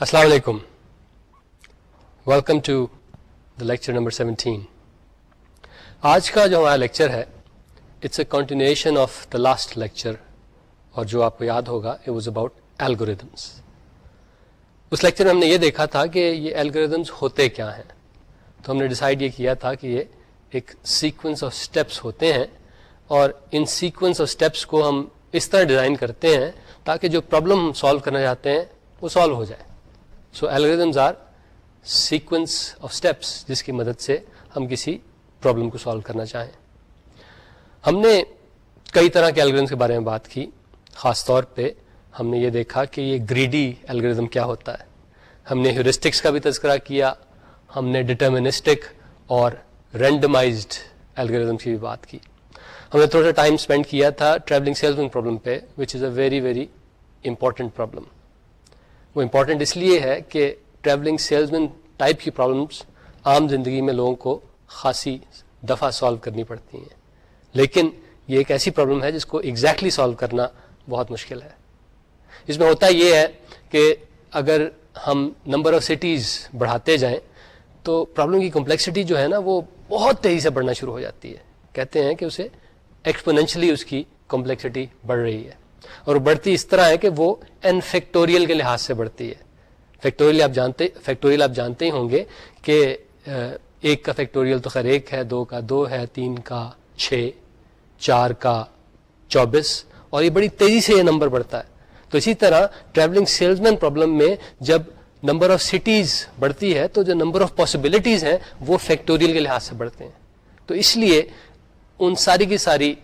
السلام علیکم. Welcome to the lecture number 17. آج کا جو ہمارا لیکچر ہے it's a continuation of the last lecture, اور جو آپ کو یاد ہوگا اٹ واز اباؤٹ الگوریدمس. اس لیکچر میں ہم نے یہ دیکھا تھا کہ یہ الگوریدمس ہوتے کیا ہیں. تو ہم نے ڈیسائیڈ یہ کیا تھا کہ یہ ایک سیکوینس آف اسٹیپس ہوتے ہیں, اور ان سیکوینس آف اسٹیپس کو ہم اس طرح ڈیزائن کرتے ہیں تاکہ جو پرابلم ہم سالو کرنا چاہتے ہیں وہ سالو ہو جائے. So algorithms are sequence of steps جس کی مدد سے ہم کسی پرابلم کو سالو کرنا چاہیں. ہم نے کئی طرح کے الگوریدمس کے بارے میں بات کی. خاص طور پہ ہم نے یہ دیکھا کہ یہ گریڈی الگوریدم کیا ہوتا ہے. ہم نے ہیورسٹکس کا بھی تذکرہ کیا, ہم نے ڈٹرمنسٹک اور رینڈمائزڈ الگوریدم کی بھی بات کی. ہم نے تھوڑا سا ٹائم اسپینڈ کیا تھا ٹریولنگ سیلسمین پرابلم پہ, which is a very very important problem. وہ امپورٹنٹ اس لیے ہے کہ ٹریولنگ سیلسمین ٹائپ کی پرابلمس عام زندگی میں لوگوں کو خاصی دفعہ سالو کرنی پڑتی ہیں, لیکن یہ ایک ایسی پرابلم ہے جس کو ایگزیکٹلی سالو کرنا بہت مشکل ہے. اس میں ہوتا یہ ہے کہ اگر ہم نمبر آف سٹیز بڑھاتے جائیں تو پرابلم کی کمپلیکسٹی جو ہے نا وہ بہت تیزی سے بڑھنا شروع ہو جاتی ہے. کہتے ہیں کہ اسے ایکسپونینشلی اس کی کمپلیکسٹی بڑھ رہی ہے, اور بڑھتی اس طرح ہے کہ وہ n فیکٹوریل کے لحاظ سے بڑھتی ہے. فیکٹوریل آپ جانتے ہی ہوں گے کہ ایک کا فیکٹوریل تو خیر ایک ہے, دو کا دو ہے, تین کا 6, 4 کا 24, اور یہ بڑی تیزی سے یہ نمبر بڑھتا ہے. تو اسی طرح ٹریولنگ سیلسمین پرابلم میں جب نمبر آف سٹیز بڑھتی ہے تو جو نمبر آف پاسبلٹیز ہیں وہ فیکٹوریل کے لحاظ سے بڑھتے ہیں. تو اس لیے ان ساری کی ساری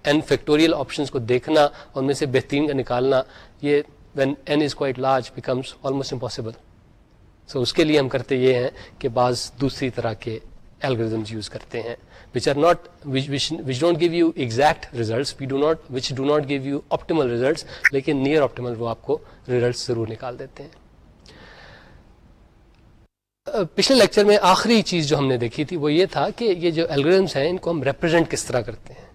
n فیکٹوریل آپشنس کو دیکھنا اور ان میں سے بہترین کا نکالنا, یہ when n is quite large becomes almost impossible. So اس کے لیے ہم کرتے یہ ہیں کہ بعض دوسری طرح کے الگوریدمز یوز کرتے ہیں which are not which don't give you exact results, which do not give you optimal results, لیکن near optimal وہ آپ کو results ضرور نکال دیتے ہیں. پچھلے لیکچر میں آخری چیز جو ہم نے دیکھی تھی وہ یہ تھا کہ یہ جو الگوریدمس ہیں ان کو ہم ریپرزینٹ کس طرح کرتے ہیں.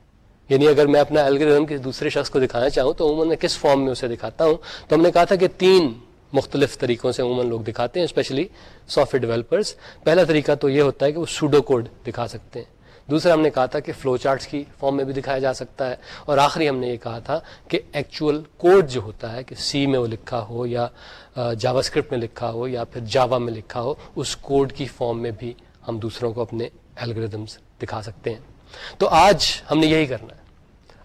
یعنی اگر میں اپنا الگوریدم کسی دوسرے شخص کو دکھانا چاہوں تو عموماً میں کس فارم میں اسے دکھاتا ہوں. تو ہم نے کہا تھا کہ 3 مختلف طریقوں سے عموماً لوگ دکھاتے ہیں, اسپیشلی سافٹ ویئر ڈیولپرز. پہلا طریقہ تو یہ ہوتا ہے کہ وہ سوڈو کوڈ دکھا سکتے ہیں. دوسرا ہم نے کہا تھا کہ فلو چارٹس کی فارم میں بھی دکھایا جا سکتا ہے, اور آخری ہم نے یہ کہا تھا کہ ایکچوئل کوڈ جو ہوتا ہے کہ سی میں وہ لکھا ہو یا جاوا اسکرپٹ میں لکھا ہو یا پھر جاوا میں لکھا ہو, اس کوڈ کی فارم میں بھی ہم دوسروں کو اپنے الگوریدمس دکھا سکتے ہیں. تو آج ہم نے یہی کرنا ہے.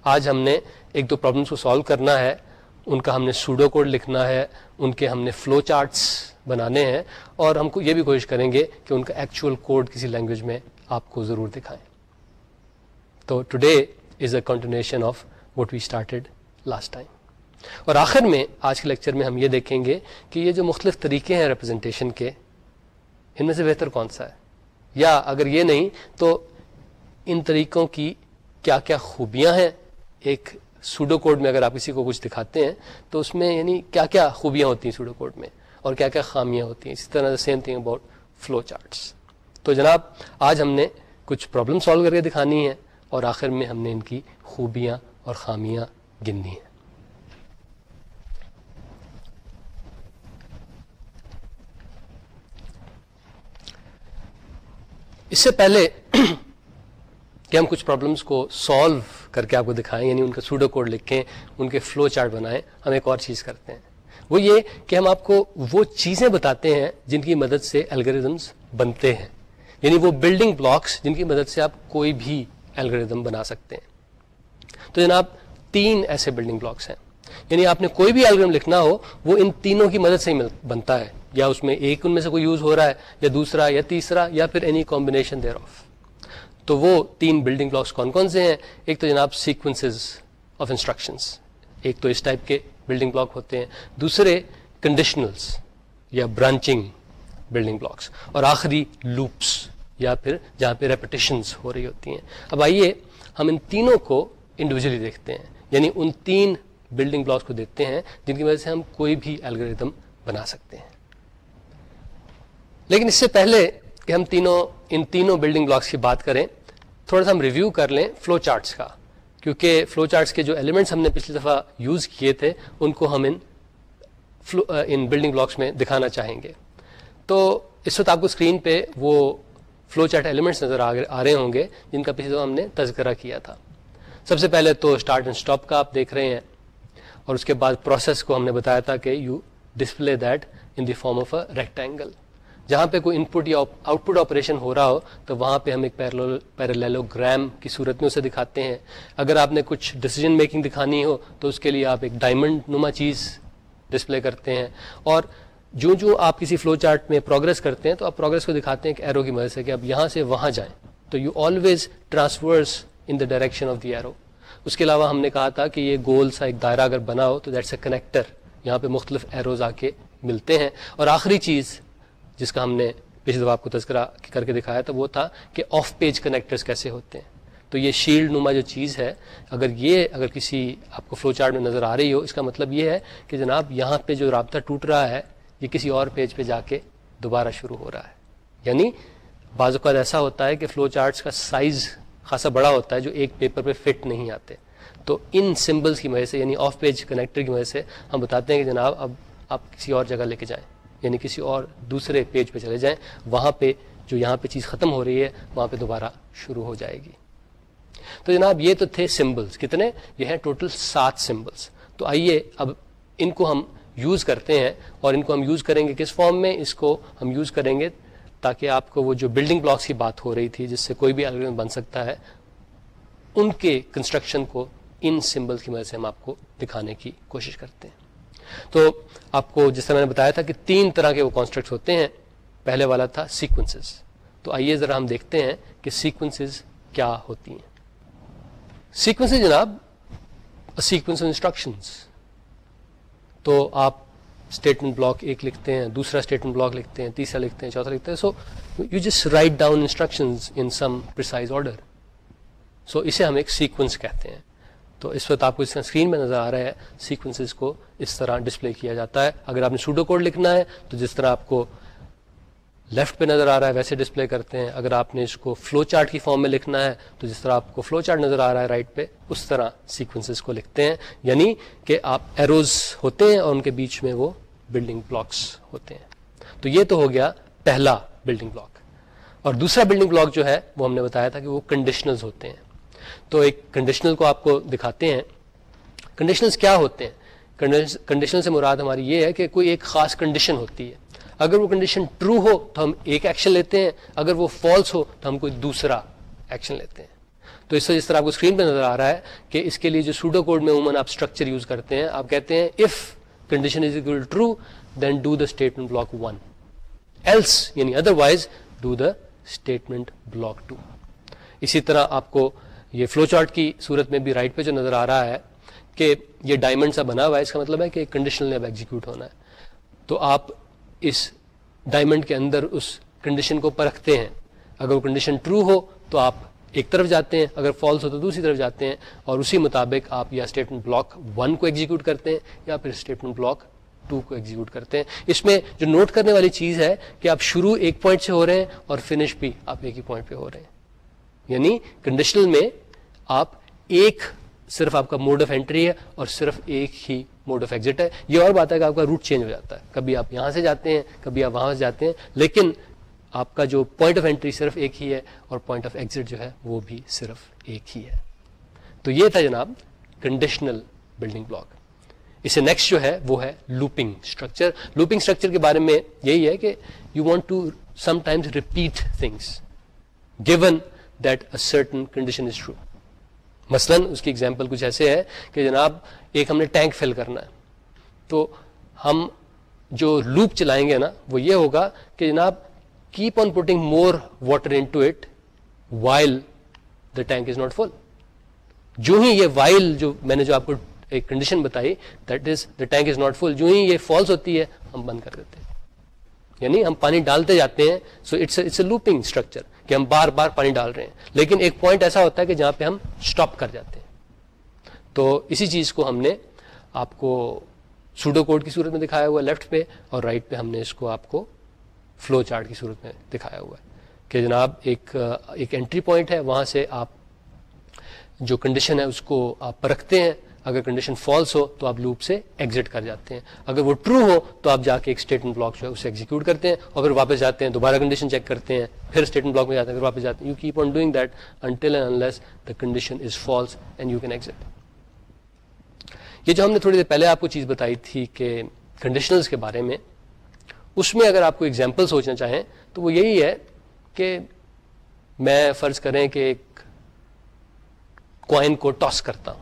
آج ہم نے ایک دو پرابلمس کو سالو کرنا ہے, ان کا ہم نے سوڈو کوڈ لکھنا ہے, ان کے ہم نے فلو چارٹس بنانے ہیں, اور ہم کو یہ بھی کوشش کریں گے کہ ان کا ایکچوئل کوڈ کسی لینگویج میں آپ کو ضرور دکھائیں. تو today is a continuation of what we started last time. اور آخر میں آج کے لیکچر میں ہم یہ دیکھیں گے کہ یہ جو مختلف طریقے ہیں ریپرزنٹیشن کے, ان میں سے بہتر کون سا ہے, یا اگر یہ نہیں تو ان طریقوں کی کیا کیا خوبیاں ہیں. ایک سوڈو کوڈ میں اگر آپ کسی کو کچھ دکھاتے ہیں تو اس میں یعنی کیا کیا خوبیاں ہوتی ہیں سوڈو کوڈ میں, اور کیا کیا خامیاں ہوتی ہیں. اسی طرح same thing about flow charts. تو جناب آج ہم نے کچھ پرابلم سالو کر کے دکھانی ہے, اور آخر میں ہم نے ان کی خوبیاں اور خامیاں گننی ہیں. اس سے پہلے کہ ہم کچھ پرابلمس کو سالو کر کے آپ کو دکھائیں, یعنی ان کا سوڈو کوڈ لکھیں, ان کے فلو چارٹ بنائیں, ہم ایک اور چیز کرتے ہیں. وہ یہ کہ ہم آپ کو وہ چیزیں بتاتے ہیں جن کی مدد سے الگوریدمس بنتے ہیں, یعنی وہ بلڈنگ بلاکس جن کی مدد سے آپ کوئی بھی الگوریدم بنا سکتے ہیں. تو جناب 3 ایسے بلڈنگ بلاکس ہیں, یعنی آپ نے کوئی بھی الگوریدم لکھنا ہو وہ ان تینوں کی مدد سے ہی بنتا ہے, یا اس میں ایک ان میں سے کوئی یوز ہو رہا ہے, یا دوسرا یا تیسرا, یا پھر اینی کمبینیشن دیئر آف. تو وہ 3 بلڈنگ بلاکس کون کون سے ہیں؟ ایک تو جناب سیکوینسز آف انسٹرکشنز, ایک تو اس ٹائپ کے بلڈنگ بلاک ہوتے ہیں. دوسرے کنڈیشنلز یا برانچنگ بلڈنگ بلاکس, اور آخری لوپس, یا پھر جہاں پہ ریپیٹیشنز ہو رہی ہوتی ہیں. اب آئیے ہم ان تینوں کو انڈیویجولی دیکھتے ہیں, یعنی ان 3 بلڈنگ بلاکس کو دیکھتے ہیں جن کی وجہ سے ہم کوئی بھی الگوریدم بنا سکتے ہیں. لیکن اس سے پہلے کہ ہم ان تینوں بلڈنگ بلاکس کی بات کریں, تھوڑا سا ہم ریویو کر لیں فلو چارٹس کا, کیونکہ فلو چارٹس کے جو ایلیمنٹس ہم نے پچھلی دفعہ یوز کیے تھے ان کو ہم ان ان بلڈنگ بلاکس میں دکھانا چاہیں گے. تو اس وقت آپ کو اسکرین پہ وہ فلو چارٹ ایلیمنٹس نظر آ رہے ہوں گے جن کا پچھلے دفعہ ہم نے تذکرہ کیا تھا. سب سے پہلے تو اسٹارٹ اینڈ اسٹاپ کا آپ دیکھ رہے ہیں, اور اس کے بعد پروسیس کو ہم نے بتایا تھا کہ you display that in the form of a rectangle. جہاں پہ کوئی ان پٹ یا آؤٹ پٹ آپریشن ہو رہا ہو تو وہاں پہ ہم ایک پیرالیلوگرام کی صورت میں اسے دکھاتے ہیں. اگر آپ نے کچھ ڈیسیجن میکنگ دکھانی ہو تو اس کے لیے آپ ایک ڈائمنڈ نما چیز ڈسپلے کرتے ہیں, اور جو آپ کسی فلو چارٹ میں پروگرس کرتے ہیں تو آپ پروگرس کو دکھاتے ہیں ایک ایرو کی مدد سے کہ اب یہاں سے وہاں جائیں, تو you always traverse in the direction of the arrow. اس کے علاوہ ہم نے کہا تھا کہ یہ گول سا ایک دائرہ اگر بنا ہو تو دیٹس اے کنیکٹر, یہاں پہ مختلف ایروز آ کے ملتے ہیں. اور آخری چیز جس کا ہم نے پچھلی دفعہ آپ کو تذکرہ کر کے دکھایا تھا وہ تھا کہ آف پیج کنیکٹرز کیسے ہوتے ہیں. تو یہ شیلڈ نما جو چیز ہے, اگر کسی آپ کو فلو چارٹ میں نظر آ رہی ہو, اس کا مطلب یہ ہے کہ جناب یہاں پہ جو رابطہ ٹوٹ رہا ہے یہ کسی اور پیج پہ جا کے دوبارہ شروع ہو رہا ہے. یعنی بعض اوقات ایسا ہوتا ہے کہ فلو چارٹس کا سائز خاصا بڑا ہوتا ہے جو ایک پیپر پہ فٹ نہیں آتے, تو ان سمبلس کی وجہ سے یعنی آف پیج کنیکٹر کی وجہ سے ہم بتاتے ہیں کہ جناب اب آپ کسی اور جگہ لے کے جائیں, یعنی کسی اور دوسرے پیج پہ چلے جائیں, وہاں پہ جو یہاں پہ چیز ختم ہو رہی ہے وہاں پہ دوبارہ شروع ہو جائے گی. تو جناب یہ تو تھے سمبلس. کتنے؟ یہ ہیں ٹوٹل 7 سمبلس. تو آئیے اب ان کو ہم یوز کرتے ہیں, اور ان کو ہم یوز کریں گے کس فارم میں؟ اس کو ہم یوز کریں گے تاکہ آپ کو وہ جو بلڈنگ بلاکس کی بات ہو رہی تھی جس سے کوئی بھی الگورتھم بن سکتا ہے, ان کے کنسٹرکشن کو ان سمبلس کی مدد سے ہم آپ کو دکھانے کی کوشش کرتے ہیں. تو آپ کو جس طرح میں نے بتایا تھا کہ 3 طرح کے وہ کانسٹرکٹس ہوتے ہیں. پہلے والا تھا سیکوینسز. تو آئیے ذرا ہم دیکھتے ہیں کہ سیکوینسز کیا ہوتی ہیں. سیکوینسز جناب سیکوینس آف انسٹرکشنز. تو آپ اسٹیٹمنٹ بلاک 1 لکھتے ہیں, دوسرا اسٹیٹمنٹ بلاک لکھتے ہیں, تیسرا لکھتے ہیں, چوتھا لکھتے ہیں. So you just write down instructions in some precise order. So اسے ہم ایک سیکوینس کہتے ہیں. تو اس وقت آپ کو اس کا اسکرین میں نظر آ رہا ہے, سیکوینسز کو اس طرح ڈسپلے کیا جاتا ہے. اگر آپ نے سوڈو کوڈ لکھنا ہے تو جس طرح آپ کو لیفٹ پہ نظر آ رہا ہے ویسے ڈسپلے کرتے ہیں. اگر آپ نے اس کو فلو چارٹ کی فارم میں لکھنا ہے تو جس طرح آپ کو فلو چارٹ نظر آ رہا ہے رائٹ پہ, اس طرح سیکوینسز کو لکھتے ہیں. یعنی کہ آپ ایروز ہوتے ہیں اور ان کے بیچ میں وہ بلڈنگ بلاکس ہوتے ہیں. تو یہ تو ہو گیا پہلا بلڈنگ بلاک. اور دوسرا بلڈنگ بلاک جو ہے وہ ہم نے بتایا تھا کہ وہ کنڈیشنلز ہوتے ہیں. تو ایک کنڈیشنل کو آپ کو دکھاتے ہیں. کنڈیشنلز کیا ہوتے ہیں؟ کنڈیشنل سے مراد ہماری یہ ہے کہ کوئی ایک خاص کنڈیشن ہوتی ہے. اگر وہ کنڈیشن ٹرو ہو تو ہم ایک ایکشن لیتے ہیں, اگر وہ فالس ہو تو ہم کوئی دوسرا ایکشن لیتے ہیں. تو اس سے جس طرح آپ کو اسکرین پہ نظر آ رہا ہے کہ اس کے لیے جو سوڈو کوڈ میں عموماً آپ اسٹرکچر یوز کرتے ہیں, آپ کہتے ہیں if condition is equal true then do the statement block 1, else یعنی otherwise do the statement block 2. اسی طرح آپ کو یہ فلو چارٹ کی صورت میں بھی رائٹ پہ جو نظر آ رہا ہے کہ یہ ڈائمنڈ سا بنا ہوا ہے, اس کا مطلب ہے کہ کنڈیشنل نے اب ایگزیکیوٹ ہونا ہے. تو آپ اس ڈائمنڈ کے اندر اس کنڈیشن کو پرکھتے ہیں. اگر وہ کنڈیشن ٹرو ہو تو آپ ایک طرف جاتے ہیں, اگر فالس ہو تو دوسری طرف جاتے ہیں, اور اسی مطابق آپ یا اسٹیٹمنٹ بلاک 1 کو ایگزیکیوٹ کرتے ہیں یا پھر اسٹیٹمنٹ بلاک 2 کو ایگزیکیوٹ کرتے ہیں. اس میں جو نوٹ کرنے والی چیز ہے کہ آپ شروع ایک پوائنٹ سے ہو رہے ہیں اور فنش بھی آپ ایک ہی پوائنٹ پہ ہو رہے ہیں. یعنی کنڈیشنل میں آپ ایک صرف آپ کا موڈ آف انٹری ہے اور صرف ایک ہی موڈ آف ایگزٹ ہے. یہ اور بات ہے کہ آپ کا روٹ چینج ہو جاتا ہے, کبھی آپ یہاں سے جاتے ہیں کبھی آپ وہاں سے جاتے ہیں, لیکن آپ کا جو پوائنٹ آف انٹری صرف ایک ہی ہے اور پوائنٹ آف ایگزٹ جو ہے وہ بھی صرف ایک ہی ہے. تو یہ تھا جناب کنڈیشنل بلڈنگ بلاک. اس سے نیکسٹ جو ہے وہ ہے لوپنگ اسٹرکچر. لوپنگ اسٹرکچر کے بارے میں یہی ہے کہ you want to some times repeat things given that a certain condition is true. مثلاً اس کی ایگزامپل کچھ ایسے ہے کہ جناب ایک ہم نے ٹینک فل کرنا ہے, تو ہم جو لوپ چلائیں گے نا وہ یہ ہوگا کہ جناب keep on putting more water into it while the tank is not full. جو ہی یہ وائل جو میں نے جو آپ کو ایک کنڈیشن بتائی that is the tank is not full, جو ہی یہ فالس ہوتی ہے ہم بند کر دیتے ہیں. یعنی ہم پانی ڈالتے جاتے ہیں. So it's a looping structure کہ ہم بار بار پانی ڈال رہے ہیں, لیکن ایک پوائنٹ ایسا ہوتا ہے کہ جہاں پہ ہم اسٹاپ کر جاتے ہیں. تو اسی چیز کو ہم نے آپ کو سوڈو کوڈ کی صورت میں دکھایا ہوا ہے لیفٹ پہ, اور رائٹ پہ ہم نے اس کو آپ کو فلو چارٹ کی صورت میں دکھایا ہوا ہے کہ جناب ایک انٹری پوائنٹ ہے, وہاں سے آپ جو کنڈیشن ہے اس کو آپ پرکھتے ہیں, اگر کنڈیشن فالس ہو تو آپ لوپ سے ایگزٹ کر جاتے ہیں, اگر وہ ٹرو ہو تو آپ جا کے ایک اسٹیٹمنٹ بلاک جو ہے اسے ایگزیکیوٹ کرتے ہیں اور پھر واپس جاتے ہیں, دوبارہ کنڈیشن چیک کرتے ہیں, پھر اسٹیٹمنٹ بلاک میں جاتے ہیں, پھر واپس جاتے ہیں. You keep on doing that until and unless the condition is false and you can exit. یہ جو ہم نے تھوڑی دیر پہلے آپ کو چیز بتائی تھی کہ کنڈیشنلز کے بارے میں, اس میں اگر آپ کو ایگزامپل سوچنا چاہیں تو وہ یہی ہے کہ میں فرض کریں کہ ایک کوائن کو ٹاس کرتا ہوں,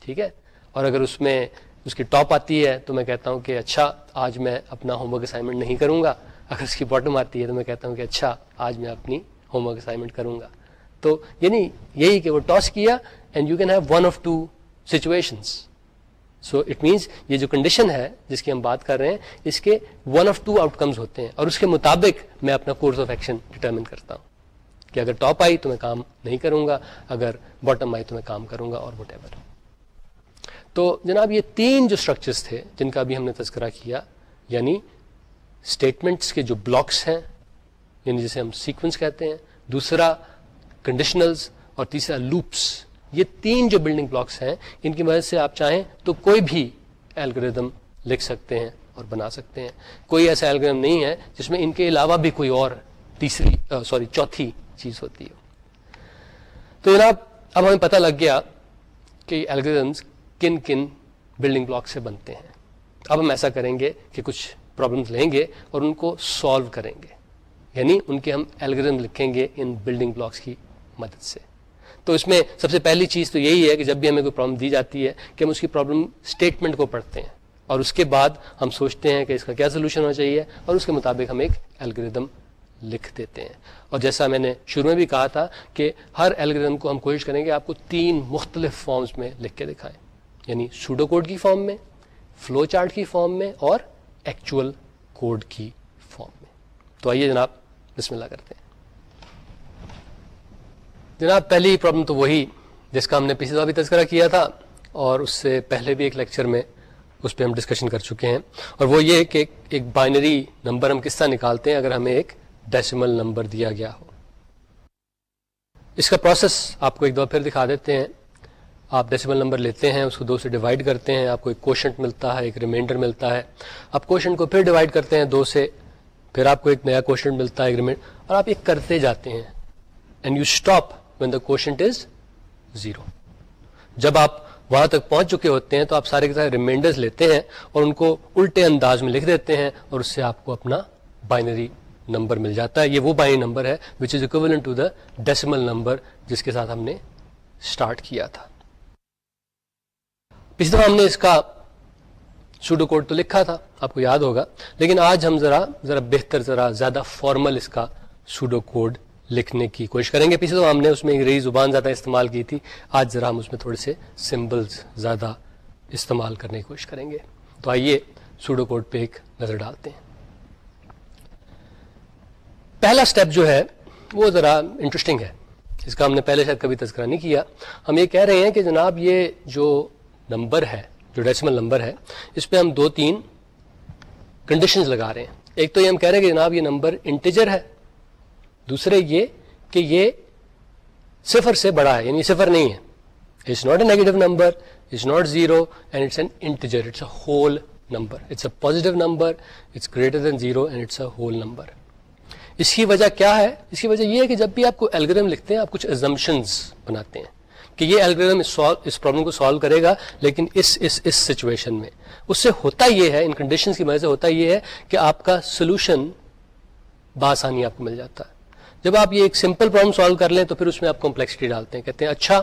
ٹھیک ہے, اور اگر اس میں اس کی ٹاپ آتی ہے تو میں کہتا ہوں کہ اچھا آج میں اپنا ہوم ورک اسائنمنٹ نہیں کروں گا, اگر اس کی باٹم آتی ہے تو میں کہتا ہوں کہ اچھا آج میں اپنی ہوم ورک اسائنمنٹ کروں گا. تو یعنی یہی کہ وہ ٹاس کیا and you can have one of two situations. So it means یہ جو کنڈیشن ہے جس کی ہم بات کر رہے ہیں اس کے one of two out comes ہوتے ہیں اور اس کے مطابق میں اپنا کورس آف ایکشن ڈٹرمن کرتا ہوں کہ اگر ٹاپ آئی تو میں کام نہیں کروں گا, اگر باٹم آئی تو میں کام کروں گا, اور وٹ ایور. تو جناب یہ تین جو اسٹرکچرس تھے جن کا بھی ہم نے تذکرہ کیا, یعنی اسٹیٹمنٹس کے جو بلاکس ہیں یعنی جسے ہم سیکوینس کہتے ہیں, دوسرا کنڈیشنلز, اور تیسرا لوپس, یہ تین جو بلڈنگ بلاکس ہیں ان کی مدد سے آپ چاہیں تو کوئی بھی الگوریدم لکھ سکتے ہیں اور بنا سکتے ہیں. کوئی ایسا الگوریدم نہیں ہے جس میں ان کے علاوہ بھی کوئی اور چوتھی چیز ہوتی ہے. تو جناب اب ہمیں پتہ لگ گیا کہ یہ الگوریدمس کن کن بلڈنگ بلاک سے بنتے ہیں. اب ہم ایسا کریں گے کہ کچھ پرابلمس لیں گے اور ان کو سالو کریں گے, یعنی ان کے ہم الگوریدم لکھیں گے ان بلڈنگ بلاکس کی مدد سے. تو اس میں سب سے پہلی چیز تو یہی ہے کہ جب بھی ہمیں کوئی پرابلم دی جاتی ہے کہ ہم اس کی پرابلم اسٹیٹمنٹ کو پڑھتے ہیں اور اس کے بعد ہم سوچتے ہیں کہ اس کا کیا سولوشن ہونا چاہیے اور اس کے مطابق ہم ایک الگوریدم لکھ دیتے ہیں. اور جیسا میں نے شروع میں بھی کہا تھا کہ ہر الگوریدم کو ہم کوشش کریں گے آپ کو تین مختلف فارمز میں لکھ کے دکھائیں, یعنی سوڈو کوڈ کی فارم میں, فلو چارٹ کی فارم میں, اور ایکچوئل کوڈ کی فارم میں. تو آئیے جناب بسم اللہ کرتے ہیں. جناب پہلی پرابلم تو وہی جس کا ہم نے پچھلی دفعہ بھی تذکرہ کیا تھا اور اس سے پہلے بھی ایک لیکچر میں اس پہ ہم ڈسکشن کر چکے ہیں, اور وہ یہ کہ ایک بائنری نمبر ہم کس طرح نکالتے ہیں اگر ہمیں ایک ڈیسیمل نمبر دیا گیا ہو. اس کا پروسیس آپ کو ایک دفعہ پھر دکھا دیتے ہیں. آپ ڈیسیمل نمبر لیتے ہیں, اس کو 2 سے ڈیوائڈ کرتے ہیں, آپ کو ایک کوشنٹ ملتا ہے, ایک ریمائنڈر ملتا ہے. آپ کوشنٹ کو پھر ڈیوائڈ کرتے ہیں 2 سے, پھر آپ کو ایک نیا کوشنٹ ملتا ہے, ایک ریمائنڈر, اور آپ یہ کرتے جاتے ہیں. And you stop when the quotient is 0. جب آپ وہاں تک پہنچ چکے ہوتے ہیں تو آپ سارے کے سارے ریمائنڈرز لیتے ہیں اور ان کو الٹے انداز میں لکھ دیتے ہیں اور اس سے آپ کو اپنا بائنری نمبر مل جاتا ہے. یہ وہ بائنری نمبر ہے which is equivalent to the decimal number جس کے ساتھ ہم نے اسٹارٹ کیا تھا. پچھلی دفعہ ہم نے اس کا سوڈو کوڈ تو لکھا تھا, آپ کو یاد ہوگا, لیکن آج ہم ذرا بہتر, ذرا زیادہ فارمل اس کا سوڈو کوڈ لکھنے کی کوشش کریں گے. پچھلے تو ہم نے اس میں انگریزی زبان زیادہ استعمال کی تھی, آج ذرا ہم اس میں تھوڑے سے سمبلز زیادہ استعمال کرنے کی کوشش کریں گے. تو آئیے سوڈو کوڈ پہ ایک نظر ڈالتے ہیں. پہلا سٹیپ جو ہے وہ ذرا انٹرسٹنگ ہے, اس کا ہم نے پہلے شاید کبھی تذکرہ نہیں کیا. ہم یہ کہہ رہے ہیں کہ جناب یہ جو نمبر ہے, جو ڈیسیمل نمبر ہے, اس پہ ہم 2-3 کنڈیشنز لگا رہے ہیں. ایک تو یہ ہم کہہ رہے ہیں کہ جناب یہ نمبر انٹیجر ہے, دوسرے یہ کہ یہ 0 سے بڑا ہے, یعنی 0 نہیں ہے. It's not a negative number, it's not 0, and it's an integer, it's a whole number, it's a positive number, it's greater than 0 and it's a whole number. اس کی وجہ کیا ہے؟ اس کی وجہ یہ ہے کہ جب بھی آپ کو الگوریدم لکھتے ہیں آپ کچھ ازمپشنز بناتے ہیں کہ یہ الگوریدم اس پرابلم کو سالو کرے گا, لیکن اس سچویشن میں. اس سے ہوتا یہ ہے, ان کنڈیشنز کی وجہ سے ہوتا یہ ہے کہ آپ کا سولوشن بآسانی آپ کو مل جاتا ہے. جب آپ یہ ایک سمپل پرابلم سالو کر لیں تو پھر اس میں آپ کمپلیکسٹی ڈالتے ہیں, کہتے ہیں اچھا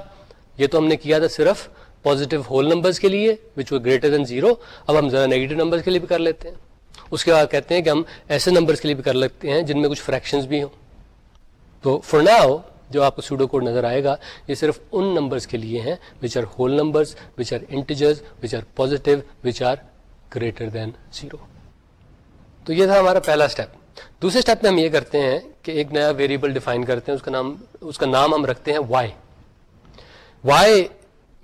یہ تو ہم نے کیا تھا صرف پازیٹیو ہول نمبرز کے لیے وچ ور گریٹر دین 0, اب ہم ذرا نیگیٹو نمبرز کے لیے بھی کر لیتے ہیں. اس کے بعد کہتے ہیں کہ ہم ایسے نمبرز کے لیے بھی کر لیتے ہیں جن میں کچھ فریکشنز بھی ہوں. تو فار ناؤ جو آپ کو سوڈو کوڈ نظر آئے گا یہ صرف ان نمبرز کے لیے ہیں which are whole numbers, which are integers, which are positive, which are greater than 0. تو یہ تھا ہمارا پہلا اسٹیپ. دوسرے اسٹیپ میں ہم یہ کرتے ہیں کہ ایک نیا ویریبل ڈیفائن کرتے ہیں, اس کا نام ہم رکھتے ہیں وائی. وائی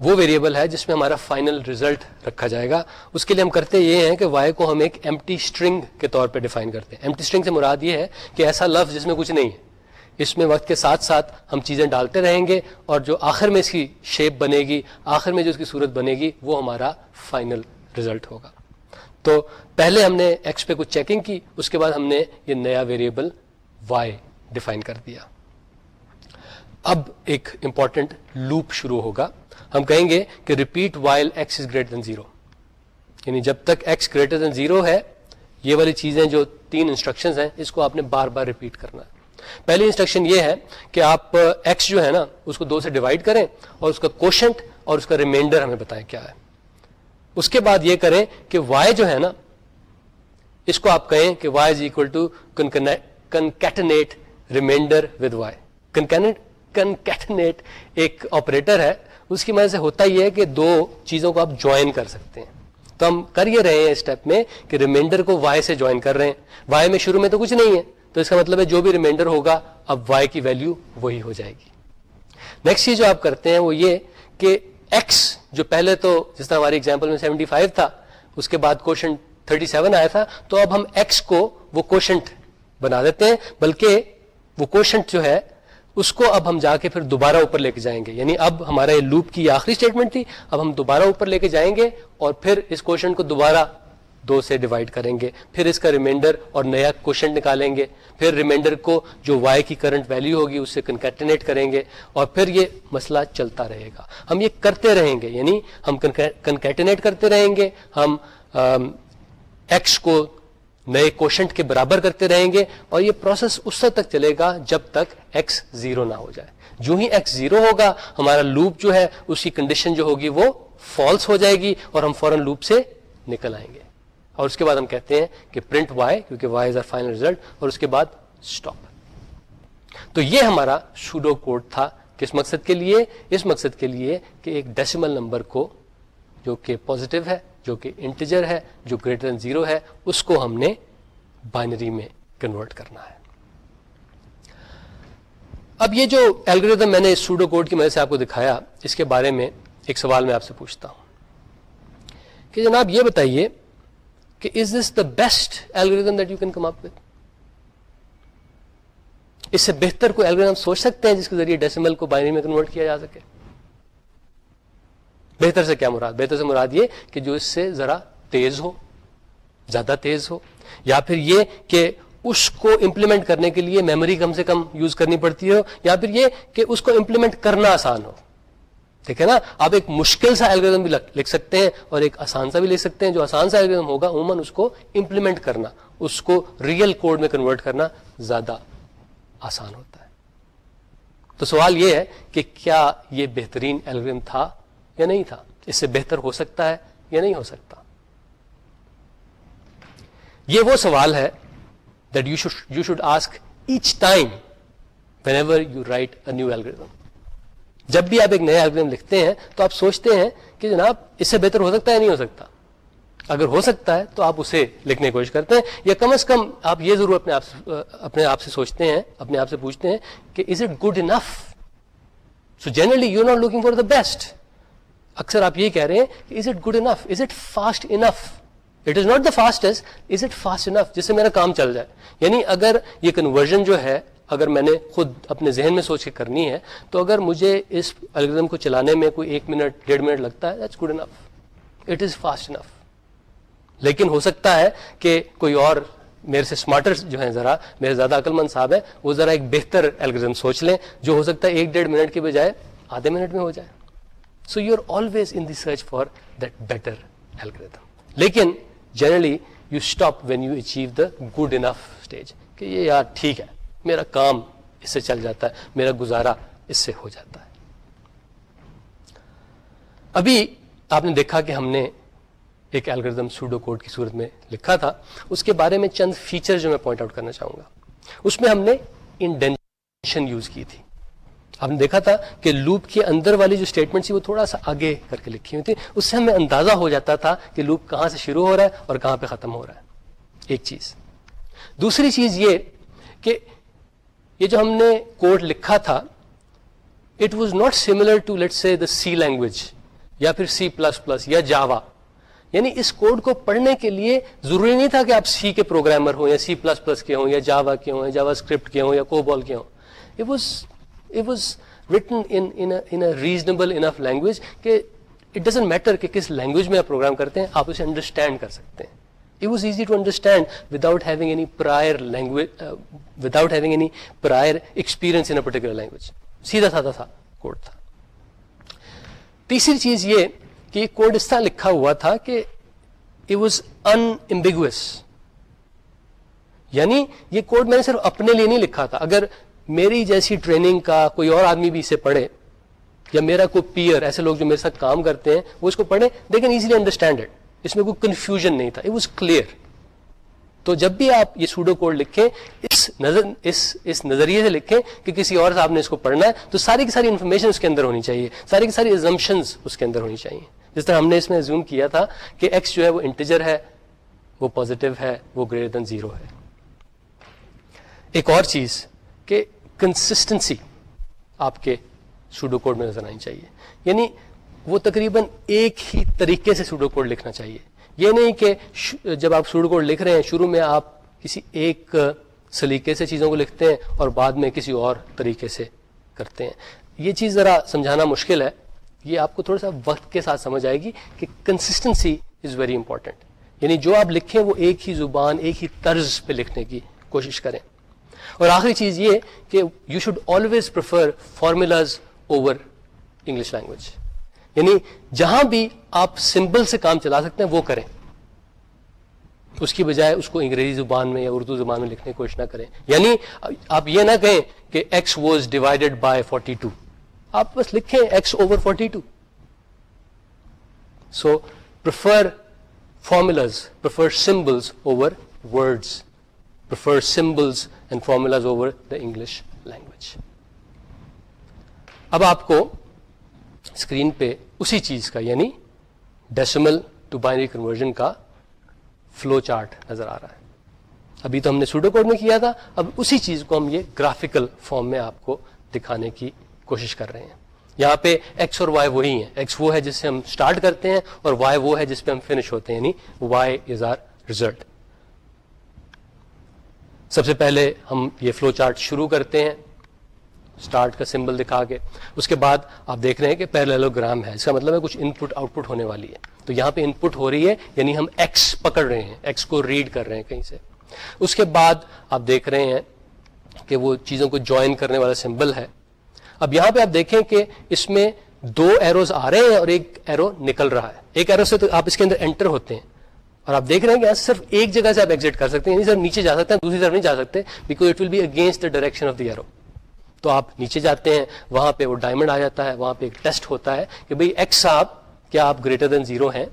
وہ ویریبل ہے جس میں ہمارا فائنل ریزلٹ رکھا جائے گا. اس کے لیے ہم کرتے یہ ہیں کہ وائی کو ہم ایک ایمٹی اسٹرنگ کے طور پہ ڈیفائن کرتے ہیں. ایمٹی اسٹرنگ سے مراد یہ ہے کہ ایسا لفظ جس میں کچھ نہیں ہے, اس میں وقت کے ساتھ ساتھ ہم چیزیں ڈالتے رہیں گے اور جو آخر میں اس کی شیپ بنے گی, آخر میں جو اس کی صورت بنے گی, وہ ہمارا فائنل رزلٹ ہوگا. تو پہلے ہم نے ایکس پہ کچھ چیکنگ کی, اس کے بعد ہم نے یہ نیا ویریبل وائی ڈیفائن کر دیا. اب ایک امپورٹنٹ لوپ شروع ہوگا. ہم کہیں گے کہ repeat while x is greater than 0, یعنی جب تک ایکس گریٹر دین 0 ہے, یہ والی چیزیں جو 3 انسٹرکشنز ہیں اس کو آپ نے بار بار ریپیٹ کرنا ہے. پہلی انسٹرکشن یہ ہے کہ آپ ایکس جو ہے نا اس کو 2 سے ڈیوائڈ کریں اور اس کا کوشنٹ اور اس کا ریمائنڈر ہمیں بتائیں کیا ہے. اس کے بعد یہ کریں کہ وائی جو ہے نا اس کو آپ کہیں کہ y is equal to concatenate remainder with y. Concatenate ایک آپریٹر ہے, اس کی وجہ سے ہوتا یہ ہے کہ 2 چیزوں کو آپ جوائن کر سکتے ہیں. تو ہم کر یہ رہے ہیں اسٹیپ میں کہ ریمائنڈر کو وائی سے جوائن کر رہے ہیں. وائی میں شروع میں تو کچھ نہیں ہے, تو اس کا مطلب ہے جو بھی ریمائنڈر ہوگا اب وائی کی ویلیو وہی ہو جائے گی. نیکسٹ چیز جو آپ کرتے ہیں وہ یہ کہ ایکس جو پہلے تو جس طرح ہماری ایگزامپل میں 75 تھا, اس کے بعد کوشنٹ 37 آیا تھا, تو اب ہم ایکس کو وہ کوشنٹ بنا دیتے ہیں, بلکہ وہ کوشنٹ جو ہے اس کو اب ہم جا کے پھر دوبارہ اوپر لے کے جائیں گے. یعنی اب ہمارا یہ لوپ کی آخری اسٹیٹمنٹ تھی, اب ہم دوبارہ اوپر لے کے جائیں گے اور پھر اس کوشنٹ کو دوبارہ 2 سے ڈیوائڈ کریں گے, پھر اس کا ریمائنڈر اور نیا کوشنٹ نکالیں گے, پھر ریمائنڈر کو جو وائی کی کرنٹ ویلیو ہوگی اس سے کنکیٹنیٹ کریں گے, اور پھر یہ مسئلہ چلتا رہے گا. ہم یہ کرتے رہیں گے, یعنی ہم کنکیٹنیٹ کرتے رہیں گے, ہم ایکس کو نئے کوشنٹ کے برابر کرتے رہیں گے, اور یہ پروسیس اس وقت تک چلے گا جب تک ایکس 0 نہ ہو جائے. جو ہی ایکس 0 ہوگا ہمارا لوپ جو ہے اس کی کنڈیشن جو ہوگی وہ فالس ہو جائے گی اور ہم فوراً لوپ سے نکل آئیں گے. اور اس کے بعد ہم کہتے ہیں کہ پرنٹ وائی, کیونکہ y is our final result, اور اس کے بعد اسٹاپ. تو یہ ہمارا سوڈو کوڈ تھا. کس مقصد کے لیے؟ اس مقصد کے لیے کہ ایک ڈیسیمل نمبر کو جو کہ پازیٹیو ہے, جو کہ انٹیجر ہے, جو گریٹر دین 0 ہے, اس کو ہم نے بائنری میں کنورٹ کرنا ہے. اب یہ جو الگوریتم میں نے اس سوڈو کوڈ کی مدد سے آپ کو دکھایا, اس کے بارے میں ایک سوال میں آپ سے پوچھتا ہوں کہ جناب یہ بتائیے کہ is this the best algorithm that you can come up with? اس سے بہتر کوئی الگوریتم سوچ سکتے ہیں جس کے ذریعے ڈیسیمل کو بائنری میں کنورٹ کیا جا سکے؟ بہتر سے کیا مراد؟ بہتر سے مراد یہ کہ جو اس سے ذرا تیز ہو, زیادہ تیز ہو, یا پھر یہ کہ اس کو امپلیمنٹ کرنے کے لیے میموری کم سے کم یوز کرنی پڑتی ہو, یا پھر یہ کہ اس کو امپلیمنٹ کرنا آسان ہو. ٹھیک ہے نا, آپ ایک مشکل سا الگوریتم بھی لکھ سکتے ہیں اور ایک آسان سا بھی لکھ سکتے ہیں. جو آسان سا الگوریتم ہوگا عموماً اس کو امپلیمنٹ کرنا, اس کو ریئل کوڈ میں کنورٹ کرنا زیادہ آسان ہوتا ہے. تو سوال یہ ہے کہ کیا یہ بہترین الگوریتم تھا یا نہیں تھا؟ اس سے بہتر ہو سکتا ہے یا نہیں ہو سکتا؟ یہ وہ سوال ہے that you should ask each time whenever you write a new algorithm. جب بھی آپ ایک نیا الگوریتم لکھتے ہیں تو آپ سوچتے ہیں کہ جناب اس سے بہتر ہو سکتا ہے یا نہیں ہو سکتا. اگر ہو سکتا ہے تو آپ اسے لکھنے کی کوشش کرتے ہیں, یا کم از کم آپ یہ ضرور اپنے آپ سے سوچتے ہیں, اپنے آپ سے پوچھتے ہیں کہ is it good enough. So generally you not looking for the best. اکثر آپ یہ کہہ رہے ہیں کہ is it good enough, is it fast enough. It is not the fastest, is it fast enough, جس سے میرا کام چل جائے. یعنی اگر یہ کنورژن جو ہے اگر میں نے خود اپنے ذہن میں سوچ کے کرنی ہے, تو اگر مجھے اس الگوریتم کو چلانے میں کوئی 1 منٹ 1.5 منٹ لگتا ہے, that's good enough, it is fast enough. لیکن ہو سکتا ہے کہ کوئی اور میرے سے اسمارٹر جو ہیں, ذرا میرے زیادہ عقل مند صاحب ہیں, وہ ذرا ایک بہتر الگوریتم سوچ لیں جو ہو سکتا ہے 1-1.5 منٹ کے بجائے آدھے منٹ میں ہو جائے. So you are always in the search for that better algorithm. لیکن generally you stop when you achieve the good enough stage, کہ یہ یار ٹھیک ہے, میرا کام اس سے چل جاتا ہے, میرا گزارا اس سے ہو جاتا ہے. ابھی آپ نے دیکھا کہ ہم نے ایک الگوریتم سوڈو کوڈ کی صورت میں لکھا تھا. اس کے بارے میں چند فیچر جو میں پوائنٹ آؤٹ کرنا چاہوں گا. اس میں ہم نے انڈینشن یوز کی تھی. آپ نے دیکھا تھا کہ لوپ کے اندر والی جو اسٹیٹمنٹ تھی وہ تھوڑا سا آگے کر کے لکھی ہوئی تھی, اس سے ہمیں اندازہ ہو جاتا تھا کہ لوپ کہاں سے شروع ہو رہا ہے اور کہاں پہ ختم ہو رہا ہے. ایک چیز. دوسری چیز یہ کہ یہ جو ہم نے کوڈ لکھا تھا, it was not similar to let's say the C language یا پھر C++ یا جاوا. یعنی اس کوڈ کو پڑھنے کے لیے ضروری نہیں تھا کہ آپ سی کے پروگرامر ہوں یا C++ کے ہوں یا جاوا کے ہوں یا جاوا اسکرپٹ کے ہوں یا کوبال کے ہوں. it was written in a reasonable enough language کہ it doesn't matter کہ کس لینگویج میں آپ پروگرام کرتے ہیں, آپ اسے انڈرسٹینڈ کر سکتے ہیں. It was easy to understand without having any prior language, without having any prior experience in a particular language. سیدھا سادہ تھا کوڈ تھا. تیسری چیز یہ کہ یہ کوڈ اس طرح لکھا ہوا تھا کہ it was unambiguous. یعنی یہ کوڈ میں نے صرف اپنے لیے نہیں لکھا تھا. اگر میری جیسی ٹریننگ کا کوئی اور آدمی بھی اسے پڑھے, یا میرا کوئی پیئر, ایسے لوگ جو میرے ساتھ کام کرتے ہیں, وہ اس کو پڑھیں, they can easily understand it. اس میں کوئی کنفیوژن نہیں تھا. It was clear. تو جب بھی آپ یہ سوڈو کوڈ لکھیں, اس نظریے سے لکھیں کہ کسی اور صاحب نے اس کو پڑھنا ہے, تو ساری کی ساری انفارمیشن اس کے اندر ہونی چاہیے, ساری کی ساری ایزمپشنز اس کے اندر ہونی چاہیے. جس طرح ہم نے اس میں زوم کیا تھا کہ ایکس جو ہے وہ انٹیجر ہے, وہ پازیٹیو ہے, وہ گریٹر دین 0 ہے. ایک اور چیز کہ کنسسٹنسی آپ کے سوڈو کوڈ میں نظر آنی چاہیے. یعنی وہ تقریباً ایک ہی طریقے سے سوڈو کوڈ لکھنا چاہیے. یہ نہیں کہ جب آپ سوڈو کوڈ لکھ رہے ہیں شروع میں آپ کسی ایک سلیقے سے چیزوں کو لکھتے ہیں اور بعد میں کسی اور طریقے سے کرتے ہیں. یہ چیز ذرا سمجھانا مشکل ہے, یہ آپ کو تھوڑا سا وقت کے ساتھ سمجھ آئے گی کہ کنسسٹنسی از ویری امپورٹنٹ. یعنی جو آپ لکھیں وہ ایک ہی زبان, ایک ہی طرز پہ لکھنے کی کوشش کریں. اور آخری چیز یہ کہ you should always prefer formulas over English language. یعنی جہاں بھی آپ سمبل سے کام چلا سکتے ہیں وہ کریں, اس کی بجائے اس کو انگریزی زبان میں یا اردو زبان میں لکھنے کی کوشش نہ کریں. یعنی آپ یہ نہ کہیں کہ ایکس واز ڈیوائڈیڈ بائی 42, آپ بس لکھیں x over 42. So prefer formulas, prefer symbols over words, prefer symbols and formulas over the English language. اب آپ کو اسکرین پہ اسی چیز کا یعنی ڈیسیمل ٹو بائنری کنورژن کا فلو چارٹ نظر آ رہا ہے. ابھی تو ہم نے سوڈو کوڈ میں کیا تھا, اب اسی چیز کو ہم یہ گرافیکل فارم میں آپ کو دکھانے کی کوشش کر رہے ہیں. یہاں پہ ایکس اور وائی وہی ہیں. ایکس وہ ہے جس سے ہم سٹارٹ کرتے ہیں اور وائی وہ ہے جس پہ ہم فنش ہوتے ہیں, یعنی وائی از آر ریزلٹ. سب سے پہلے ہم یہ فلو چارٹ شروع کرتے ہیں سٹارٹ کا سمبل دکھا کے. اس کے بعد آپ دیکھ رہے ہیں کہ پیرالوگرام ہے, اس کا مطلب ہے کچھ ان پٹ آؤٹ پٹ ہونے والی ہے. تو یہاں پہ ان پٹ ہو رہی ہے یعنی ہم ایکس پکڑ رہے ہیں, ایکس کو ریڈ کر رہے ہیں کہیں سے. اس کے بعد آپ دیکھ رہے ہیں کہ وہ چیزوں کو جوائن کرنے والا سمبل ہے. اب یہاں پہ آپ دیکھیں کہ اس میں 2 ایروز آ رہے ہیں اور ایک ایرو نکل رہا ہے. ایک ایرو سے تو آپ اس کے اندر انٹر ہوتے ہیں اور آپ دیکھ رہے ہیں کہ یہاں صرف ایک جگہ سے آپ ایگزٹ کر سکتے ہیں, یعنی صرف نیچے جا سکتے ہیں, دوسری طرف نہیں جا سکتے, because it will be against the direction of the arrow. تو آپ نیچے جاتے ہیں, وہاں پہ وہ ڈائمنڈ آ جاتا ہے, وہاں پہ ایک ٹیسٹ ہوتا ہے کہ بھئی ایکس صاحب کیا آپ گریٹر دین 0 ہیں.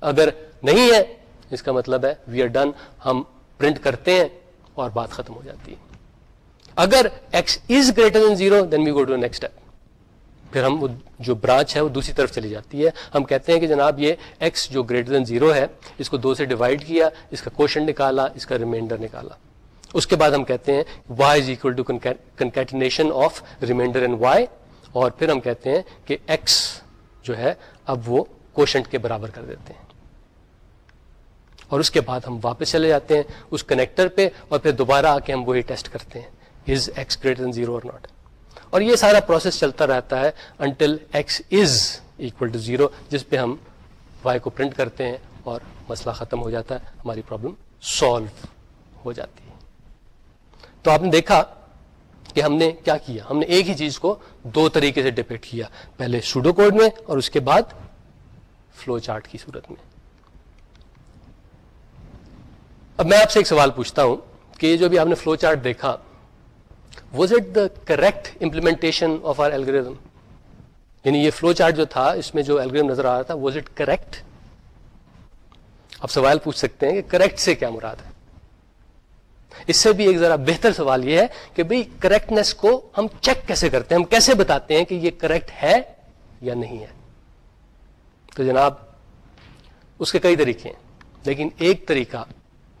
اگر نہیں ہے اس کا مطلب ہے وی آر ڈن, ہم پرنٹ کرتے ہیں اور بات ختم ہو جاتی ہے. اگر x is greater than 0 then we go to next step. پھر ہم جو برانچ ہے وہ دوسری طرف چلی جاتی ہے. ہم کہتے ہیں کہ جناب یہ ایکس جو گریٹر دین 0 ہے اس کو 2 سے ڈیوائڈ کیا, اس کا کوشنٹ نکالا, اس کا ریمائنڈر نکالا. اس کے بعد ہم کہتے ہیں y is equal to concatenation of remainder and y, اور پھر ہم کہتے ہیں کہ x جو ہے اب وہ کوشنٹ کے برابر کر دیتے ہیں. اور اس کے بعد ہم واپس چلے جاتے ہیں اس کنیکٹر پہ اور پھر دوبارہ آ کے ہم وہی ٹیسٹ کرتے ہیں از ایکس گریٹر دین 0 اور ناٹ. اور یہ سارا پروسیس چلتا رہتا ہے until x is equal to 0, جس پہ ہم y کو پرنٹ کرتے ہیں اور مسئلہ ختم ہو جاتا ہے, ہماری پرابلم سالو ہو جاتی ہے. تو آپ نے دیکھا کہ ہم نے کیا کیا, ہم نے ایک ہی چیز کو 2 طریقے سے ڈپکٹ کیا, پہلے سوڈو کوڈ میں اور اس کے بعد فلو چارٹ کی صورت میں. اب میں آپ سے ایک سوال پوچھتا ہوں کہ یہ جو ابھی آپ نے فلو چارٹ دیکھا, was it the correct implementation of our algorithm? یعنی یہ فلو چارٹ جو تھا اس میں جو الگوریتھم نظر آ رہا تھا, واز اٹ کریکٹ؟ آپ سوال پوچھ سکتے ہیں کہ کریکٹ سے کیا مراد ہے. اس سے بھی ایک ذرا بہتر سوال یہ ہے کہ بھئی کریکٹنس کو ہم چیک کیسے کرتے ہیں, ہم کیسے بتاتے ہیں کہ یہ کریکٹ ہے یا نہیں ہے. تو جناب اس کے کئی طریقے ہیں, لیکن ایک طریقہ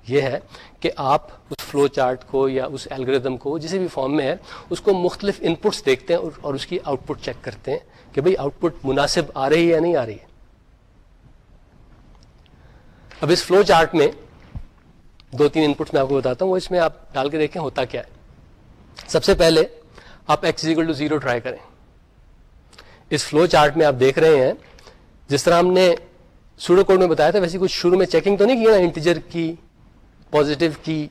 یہ ہے کہ آپ اس فلو چارٹ کو یا اس الگوریتھم کو جسے بھی فارم میں ہے اس کو مختلف ان پٹس دیکھتے ہیں اور اس کی آؤٹ پٹ چیک کرتے ہیں کہ بھئی آؤٹ پٹ مناسب آ رہی ہے یا نہیں آ رہی ہے. اب اس فلو چارٹ میں 2-3 ان پٹس میں آپ کو بتاتا ہوں, وہ اس میں آپ ڈال کے دیکھیں ہوتا کیا ہے. سب سے پہلے آپ x=0 ٹرائی کریں. اس فلو چارٹ میں آپ دیکھ رہے ہیں جس طرح ہم نے سوڈو کوڈ میں بتایا تھا ویسے کچھ شروع میں چیکنگ تو نہیں کی نا انٹیجر کی, پازیٹیو کی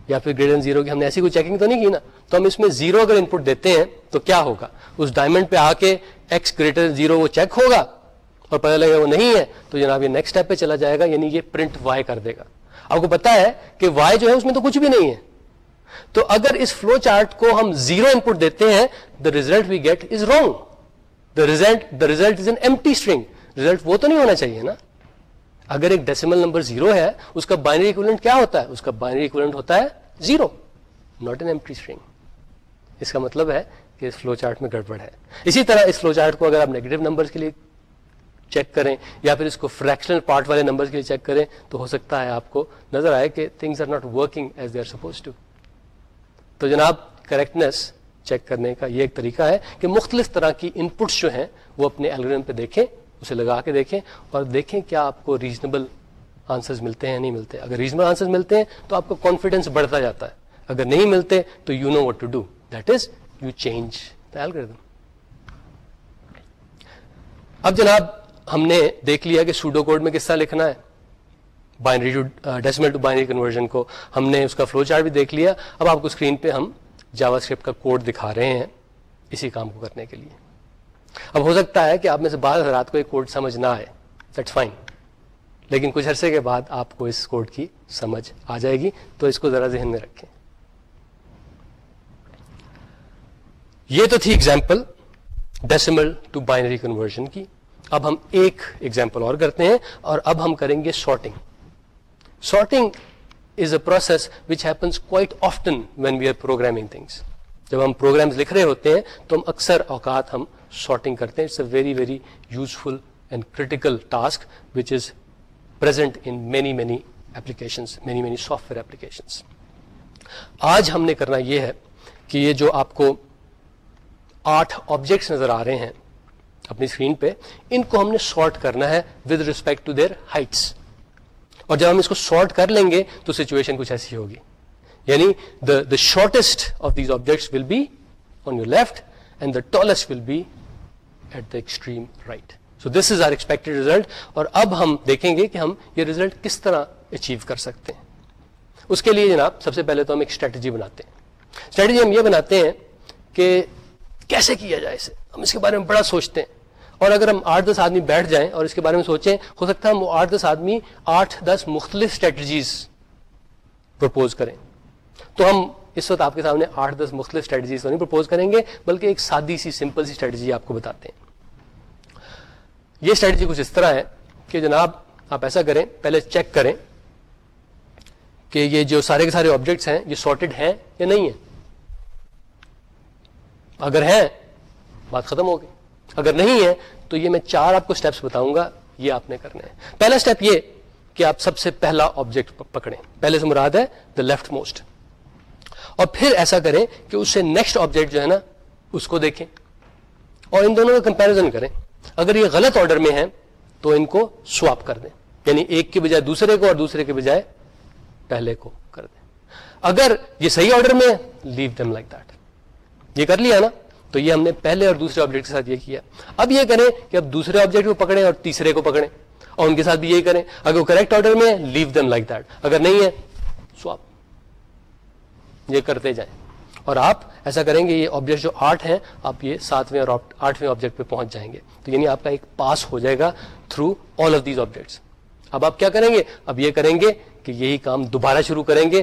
یا پھر >0 کی, ہم نے ایسی کوئی چیکنگ تو نہیں کی نا. تو ہم اس میں 0 اگر ان پٹ دیتے ہیں تو کیا ہوگا, اس ڈائمنڈ پہ آ کے x>0 وہ چیک ہوگا اور پتہ لگے وہ نہیں ہے تو جناب یہ نیکسٹ اسٹیپ پہ چلا جائے گا, یعنی یہ پرنٹ y کر دے گا. آپ کو پتا ہے کہ y جو ہے اس میں تو کچھ بھی نہیں ہے, تو اگر اس فلو چارٹ کو ہم 0 ان پٹ دیتے ہیں the result we get is wrong. the result is an empty string. result وہ تو نہیں ہونا چاہیے نا. اگر ایک ڈیسیمل نمبر 0 ہے اس کا بائنری ایکویولنٹ کیا ہوتا ہے, اس کا بائنری ایکویولنٹ ہوتا ہے 0, not an empty string. اس کا مطلب ہے کہ اس فلو چارٹ میں گڑبڑ ہے. اسی طرح اس فلو چارٹ کو اگر آپ نیگیٹو نمبرز کے لیے چیک کریں یا پھر اس کو فریکشنل پارٹ والے نمبرز کے لیے چیک کریں تو ہو سکتا ہے آپ کو نظر آئے کہ things are not working as they are supposed to. تو جناب کریکٹنیس چیک کرنے کا یہ ایک طریقہ ہے کہ مختلف طرح کی ان پٹس جو ہیں وہ اپنے الگورتھم پہ دیکھیں, اسے لگا کے دیکھیں اور دیکھیں کیا آپ کو ریزنیبل آنسرز ملتے ہیں نہیں ملتے. اگر ریزنیبل آنسرز ملتے ہیں تو آپ کا کانفیڈنس بڑھتا جاتا ہے, اگر نہیں ملتے تو you know what to do, that is you change the algorithm. اب جناب ہم نے دیکھ لیا کہ سوڈو کوڈ میں کس طرح لکھنا ہے, binary to decimal to binary conversion کو ہم نے اس کا فلو چارٹ بھی دیکھ لیا. اب آپ کو اسکرین پہ ہم جاوا اسکرپٹ کا کوڈ دکھا رہے ہیں اسی کام کو کرنے کے لیے. اب ہو سکتا ہے کہ آپ میں سے بعض حضرات کو ایک کوڈ سمجھ نہ آئے, دیٹس فائن, لیکن کچھ عرصے کے بعد آپ کو اس کوڈ کی سمجھ آ جائے گی, تو اس کو ذرا ذہن میں رکھیں. یہ تو تھی example decimal to binary conversion کی. اب ہم ایک ایگزامپل اور کرتے ہیں اور اب ہم کریں گے sorting. Sorting is a process which happens quite often when we are programming things. جب ہم پروگرامز لکھ رہے ہوتے ہیں تو ہم اکثر اوقات ہم سارٹنگ کرتے ہیں. It's a very very useful and critical task which is present in many applications, many software applications. آج ہم نے کرنا یہ ہے کہ یہ جو آپ کو 8 آبجیکٹس نظر آ رہے ہیں اپنی اسکرین پہ, ان کو ہم نے سارٹ کرنا ہے with respect to their heights. اور جب ہم اس کو سارٹ کر لیں گے تو سچویشن کچھ ایسی ہوگی, یعنی the shortest of these objects will be on your left and the tallest will be at the extreme right. So this is our expected result. اور اب ہم دیکھیں گے کہ ہم یہ رزلٹ کس طرح اچیو کر سکتے ہیں. اس کے لیے جناب سب سے پہلے تو ہم ایک اسٹریٹجی بناتے ہیں. اسٹریٹجی ہم یہ بناتے ہیں کہ کیسے کیا جائے اسے, ہم اس کے بارے میں بڑا سوچتے ہیں, اور اگر ہم 8-10 آدمی بیٹھ جائیں اور اس کے بارے میں سوچیں, ہو سکتا ہے ہم وہ 8-10 آدمی 8-10 مختلف اسٹریٹجیز پرپوز کریں. تو ہم اس وقت آپ کے سامنے 8-10 مختلف اسٹریٹجیز تو نہیں پرپوز کریں گے, بلکہ ایک سادی سی سمپل سی اسٹریٹجی آپ کو بتاتے ہیں. یہ اسٹریٹجی کچھ اس طرح ہے کہ جناب آپ ایسا کریں, پہلے چیک کریں کہ یہ جو سارے کے سارے آبجیکٹس ہیں یہ سارٹیڈ ہیں یا نہیں ہیں. اگر ہیں بات ختم ہو گئی, اگر نہیں ہے تو یہ میں 4 آپ کو اسٹیپس بتاؤں گا, یہ آپ نے کرنا ہے. پہلا اسٹیپ یہ کہ آپ سب سے پہلا آبجیکٹ پکڑیں, پہلے سے مراد ہے دا لیفٹ موسٹ, اور پھر ایسا کریں کہ اس سے نیکسٹ آبجیکٹ جو ہے نا اس کو دیکھیں اور ان دونوں کا کمپیریزن کریں. اگر یہ غلط آرڈر میں ہیں تو ان کو سواپ کر دیں, یعنی ایک کے بجائے دوسرے کو اور دوسرے کے بجائے پہلے کو کر دیں. اگر یہ صحیح آرڈر میں لیو دیم لائک دیٹ. یہ کر لیا نا, تو یہ ہم نے پہلے اور دوسرے آبجیکٹ کے ساتھ یہ کیا. اب یہ کریں کہ اب دوسرے آبجیکٹ کو پکڑیں اور تیسرے کو پکڑیں اور ان کے ساتھ بھی یہی کریں. اگر وہ کریکٹ آرڈر میں لیو دیم لائک دیٹ, اگر نہیں ہے سواپ. یہ کرتے جائیں اور آپ ایسا کریں گے یہ آبجیکٹ جو 8 ہیں آپ یہ 7ویں اور 8ویں آبجیکٹ پہ پہنچ جائیں گے. تو یعنی آپ کا ایک پاس ہو جائے گا through all of these objects. اب آپ کیا کریں گے, اب یہ کریں گے کہ یہی کام دوبارہ شروع کریں گے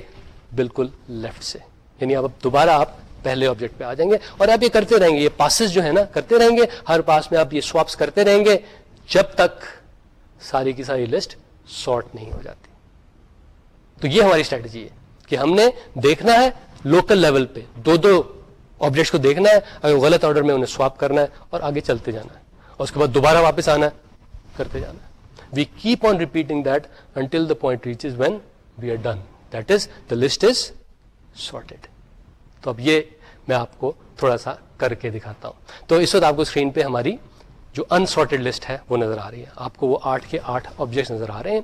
بالکل لیفٹ سے, یعنی اب دوبارہ آپ پہلے آبجیکٹ پہ آ جائیں گے اور آپ یہ کرتے رہیں گے. یہ پاسز جو ہے نا کرتے رہیں گے, ہر پاس میں آپ یہ سواپس کرتے رہیں گے جب تک ساری کی ساری لسٹ سارٹ نہیں ہو جاتی. تو یہ ہماری اسٹریٹجی ہے کہ ہم نے دیکھنا ہے لوکل لیول پہ 2 آبجیکٹس کو دیکھنا ہے, اگر غلط آرڈر میں انہیں سواپ کرنا ہے اور آگے چلتے جانا ہے, اور اس کے بعد دوبارہ واپس آنا ہے, کرتے جانا ہے. We keep on repeating that until the point reaches when we are done, that is the list is sorted. تو اب یہ میں آپ کو تھوڑا سا کر کے دکھاتا ہوں. تو اس وقت آپ کو اسکرین پہ ہماری جو انسارٹیڈ لسٹ ہے وہ نظر آ رہی ہے. آپ کو وہ 8 کے 8 آبجیکٹس نظر آ رہے ہیں.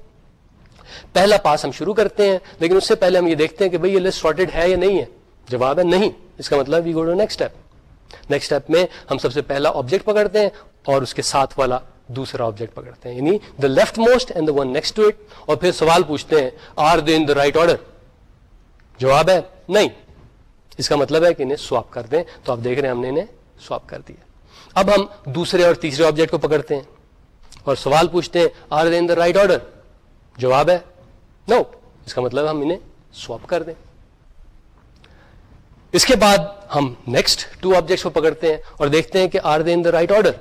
پہلا پاس ہم شروع کرتے ہیں, لیکن اس سے پہلے ہم یہ دیکھتے ہیں کہ بھئی یہ لسٹ سارٹیڈ ہے یا نہیں ہے. جواب ہے نہیں. اس کا مطلب we go to next step. Next step میں ہم سب سے پہلا آبجیکٹ پکڑتے ہیں اور اس کے ساتھ والا دوسرا آبجیکٹ پکڑتے ہیں, یعنی the left most and the one next to it, اور پھر سوال پوچھتے ہیں are they in the right order. جواب ہے نہیں. اس کا مطلب ہے کہ انہیں سواپ کر دیں. تو آپ دیکھ رہے ہیں ہم نے انہیں سواپ کر دیا. اب ہم دوسرے اور تیسرے آبجیکٹ کو پکڑتے ہیں اور سوال پوچھتے ہیں are they in the right order. جواب ہے نو. اس کا مطلب ہم انہیں سواپ کر دیں. اس کے بعد ہم نیکسٹ 2 آبجیکٹس کو پکڑتے ہیں اور دیکھتے ہیں کہ are they in the right order.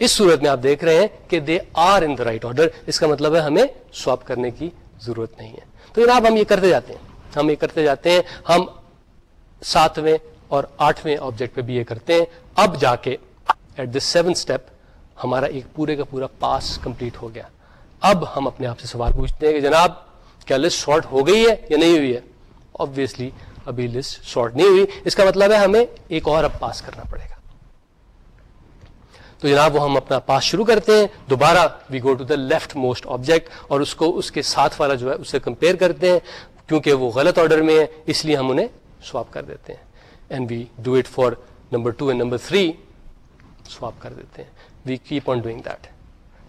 اس صورت میں آپ دیکھ رہے ہیں کہ they are in the right order. اس کا مطلب ہے ہمیں سواپ کرنے کی ضرورت نہیں ہے. تو جناب ہم یہ کرتے جاتے ہیں. ہم 7ویں اور 8ویں آبجیکٹ پہ بھی یہ کرتے ہیں. اب جا کے ایٹ دا 7th اسٹیپ ہمارا ایک پورے کا پورا پاس کمپلیٹ ہو گیا. اب ہم اپنے آپ سے سوال پوچھتے ہیں کہ جناب کیا لسٹ شارٹ ہو گئی ہے یا نہیں ہوئی ہے؟ آبویسلی ابھی لسٹ شارٹ نہیں ہوئی. اس کا مطلب ہے ہمیں ایک اور اب پاس کرنا پڑے گا. تو جناب وہ ہم اپنا پاس شروع کرتے ہیں. دوبارہ we go to the left most object اور اس کو اس کے ساتھ والا جو ہے اس سے کمپیئر کرتے ہیں. کیونکہ وہ غلط آرڈر میں ہے اس لیے ہم انہیں سواپ کر دیتے ہیں. And we do it for number 2 and number 3. Swap کر دیتے ہیں. We keep on doing that.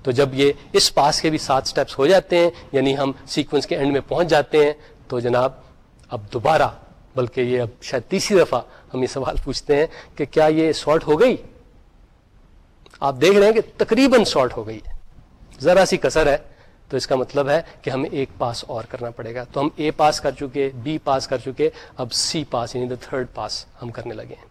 تو جب یہ اس پاس کے بھی 7 اسٹیپس ہو جاتے ہیں, یعنی ہم سیکوینس کے اینڈ میں پہنچ جاتے ہیں, تو جناب اب دوبارہ, بلکہ یہ اب شاید تیسری دفعہ ہم یہ سوال پوچھتے ہیں کہ کیا یہ سارٹ ہو گئی؟ آپ دیکھ رہے ہیں کہ تقریباً سارٹ ہو گئی ہے, ذرا سی کسر ہے. تو اس کا مطلب ہے کہ ہمیں ایک پاس اور کرنا پڑے گا. تو ہم اے پاس کر چکے, بی پاس کر چکے, اب سی پاس یعنی دا 3rd پاس ہم کرنے لگے ہیں.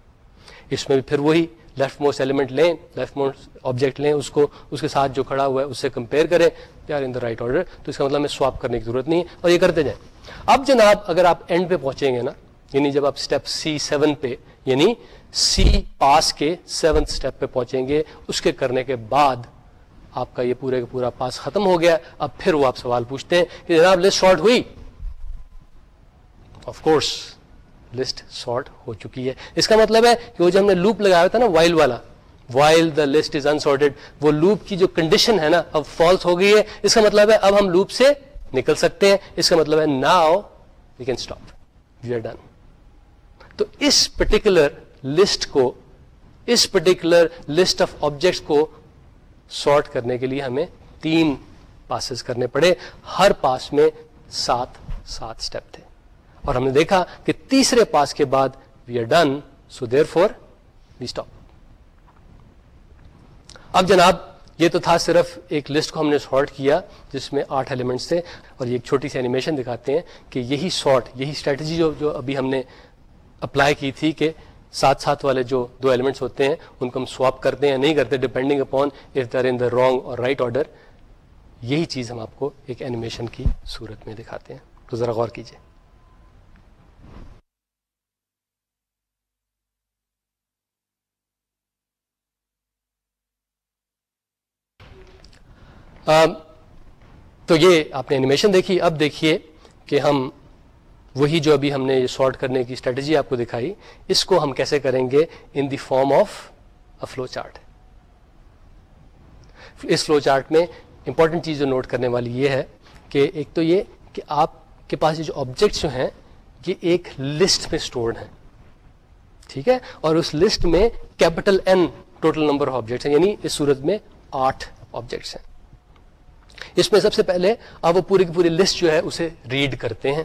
اس میں بھی پھر وہی لیفٹ موسٹ ایلیمنٹ لیں, لیفٹ موسٹ آبجیکٹ لیں, اس کو اس کے ساتھ جو کھڑا ہوا ہے اس سے کمپیئر کریں, یار ان دا رائٹ آرڈر. تو اس کا مطلب ہمیں سواپ کرنے کی ضرورت نہیں ہے اور یہ کرتے جائیں. اب جناب اگر آپ اینڈ پہ پہنچیں گے نا, یعنی جب آپ اسٹیپ C7 پہ, یعنی سی پاس کے 7th اسٹیپ پہ پہنچیں گے, اس کے کرنے کے بعد آپ کا یہ پورے کا پورا پاس ختم ہو گیا. اب پھر وہ آپ سوال پوچھتے ہیں کہ جناب لسٹ شارٹ ہوئی؟ آف کورس لسٹ شارٹ ہو چکی ہے. اس کا مطلب ہے کہ وہ جو ہم نے لوپ لگایا تھا نا وائل والا, while the list is unsorted, وہ لوپ کی جو کنڈیشن ہے نا اب فالس ہو گئی ہے. اس کا مطلب ہے اب ہم لوپ سے نکل سکتے ہیں. اس کا مطلب ہے now we can stop, we are done. تو اس پرٹیکولر لسٹ کو, اس پرٹیکولر لسٹ آف آبجیکٹس کو سارٹ کرنے کے لیے ہمیں 3 پاسز کرنے پڑے. ہر پاس میں 7 اسٹیپ تھے اور ہم نے دیکھا کہ تیسرے پاس کے بعد we are done, so therefore we stop. اب جناب یہ تو تھا صرف ایک لسٹ کو ہم نے سارٹ کیا جس میں 8 ایلیمنٹس تھے, اور یہ ایک چھوٹی سی اینیمیشن دکھاتے ہیں کہ یہی سارٹ, یہی اسٹریٹجی جو ابھی ہم نے اپلائی کی تھی کہ ساتھ والے جو 2 ایلیمنٹس ہوتے ہیں ان کو ہم سواپ کرتے ہیں یا نہیں کرتے, depending upon if they are in the wrong اور رائٹ آرڈر. یہی چیز ہم آپ کو ایک اینیمیشن کی صورت میں دکھاتے ہیں. تو ذرا غور کیجیے. تو یہ آپ نے اینیمیشن دیکھی. اب دیکھیے کہ ہم وہی جو ابھی ہم نے یہ سارٹ کرنے کی اسٹریٹجی آپ کو دکھائی, اس کو ہم کیسے کریں گے in the form of a flow chart. اس فلو چارٹ میں امپورٹنٹ چیز جو نوٹ کرنے والی یہ ہے کہ ایک تو یہ کہ آپ کے پاس یہ جو آبجیکٹس جو ہیں یہ ایک لسٹ میں اسٹورڈ ہیں, ٹھیک ہے, اور اس لسٹ میں capital N total number of objects ہیں, یعنی اس صورت میں 8 آبجیکٹس ہیں. اس میں سب سے پہلے آپ وہ پوری کی پوری لسٹ جو ہے اسے ریڈ کرتے ہیں.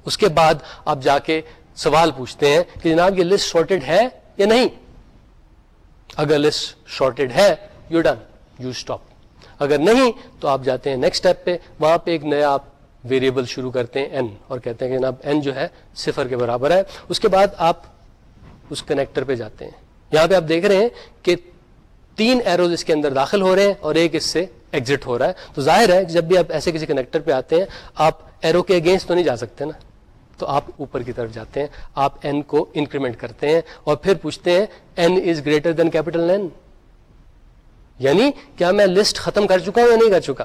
اس کے بعد آپ جا کے سوال پوچھتے ہیں کہ جناب یہ لسٹ شارٹیڈ ہے یا نہیں. اگر لسٹ شارٹیڈ ہے یو ڈن, یو اسٹاپ. اگر نہیں تو آپ جاتے ہیں نیکسٹ اسٹیپ پہ, وہاں پہ ایک نیا آپ ویریبل شروع کرتے ہیں n, اور کہتے ہیں کہ جناب n جو ہے 0 کے برابر ہے. اس کے بعد آپ اس کنیکٹر پہ جاتے ہیں. یہاں پہ آپ دیکھ رہے ہیں کہ 3 ایروز اس کے اندر داخل ہو رہے ہیں اور ایک اس سے ایگزٹ ہو رہا ہے. تو ظاہر ہے جب بھی آپ ایسے کسی کنیکٹر پہ آتے ہیں آپ ایرو کے اگینسٹ تو نہیں جا سکتے نا, تو آپ اوپر کی طرف جاتے ہیں, آپ n کو انکریمنٹ کرتے ہیں اور پھر پوچھتے ہیں n از گریٹر دین کیپٹل N, یعنی کیا میں لسٹ ختم کر چکا ہوں یا نہیں کر چکا.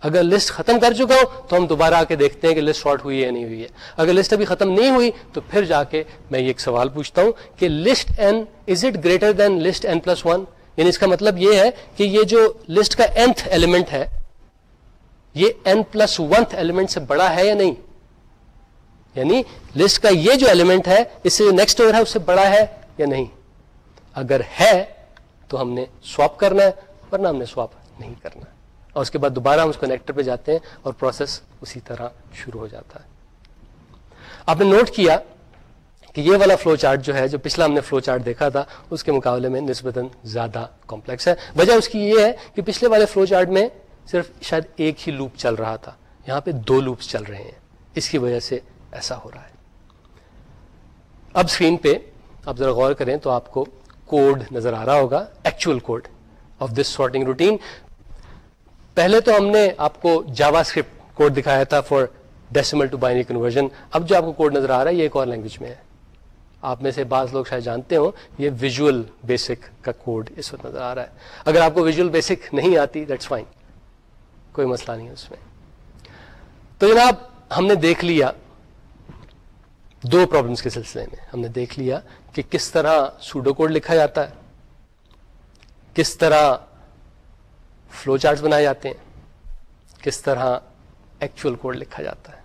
اگر لسٹ ختم کر چکا ہوں تو ہم دوبارہ آ کے دیکھتے ہیں کہ لسٹ شارٹ ہوئی ہے یا نہیں ہوئی ہے. اگر لسٹ ابھی ختم نہیں ہوئی تو پھر جا کے میں یہ ایک سوال پوچھتا ہوں کہ list n is it greater than list n+1, یعنی اس کا مطلب یہ ہے کہ یہ جو لسٹ کا nth ایلیمنٹ ہے یہ n+1 ایلیمنٹ سے بڑا ہے یا نہیں. یعنی لسٹ کا یہ جو ایلیمنٹ ہے اس سے جو نیکسٹ اوور ہے اس سے بڑا ہے یا نہیں. اگر ہے تو ہم نے سواپ کرنا ہے, ورنہ ہم نے سواپ نہیں کرنا ہے. اور اس کے بعد دوبارہ ہم اس کنیکٹر پہ جاتے ہیں اور پروسیس اسی طرح شروع ہو جاتا ہے. آپ نے نوٹ کیا کہ یہ والا فلو چارٹ جو ہے, جو پچھلا ہم نے فلو چارٹ دیکھا تھا اس کے مقابلے میں نسبتاً زیادہ کمپلیکس ہے. وجہ اس کی یہ ہے کہ پچھلے والے فلو چارٹ میں صرف شاید ایک ہی لوپ چل رہا تھا, یہاں پہ 2 لوپس چل رہے ہیں, اس کی وجہ سے ایسا ہو رہا ہے. اب اسکرین پہ آپ ذرا غور کریں تو آپ کو کوڈ نظر آ رہا ہوگا, actual code of this sorting routine. پہلے تو ہم نے آپ کو جاوا اسکرپٹ کوڈ دکھایا تھا for decimal to binary conversion. اب جو آپ کو کوڈ نظر آ رہا ہے یہ ایک اور لینگویج میں ہے. آپ میں سے بعض لوگ شاید جانتے ہوں یہ ویژول بیسک کا کوڈ اس وقت نظر آ رہا ہے. اگر آپ کو ویژول بیسک نہیں آتی دیٹس فائن, کوئی مسئلہ نہیں ہے اس میں. تو جناب ہم نے دیکھ لیا 2 پرابلمس کے سلسلے میں, ہم نے دیکھ لیا کہ کس طرح سوڈو کوڈ لکھا جاتا ہے, کس طرح فلو چارٹس بنائے جاتے ہیں, کس طرح ایکچوئل کوڈ لکھا جاتا ہے.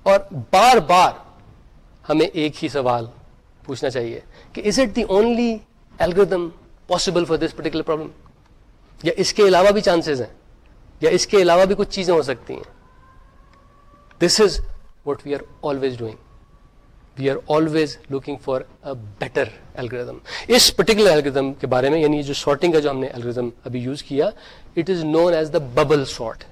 اور بار بار ہمیں ایک ہی سوال پوچھنا چاہیے کہ is it the only algorithm possible for this particular problem, یا اس کے علاوہ بھی چانسز ہیں, یا اس کے علاوہ بھی کچھ چیزیں ہو سکتی ہیں. This is what we are always doing. We are always looking for a better algorithm. اس پرٹیکولر الگوریتم کے بارے میں, یعنی جو سارٹنگ کا جو ہم نے الگوریتم ابھی یوز کیا, it is known as the bubble sort.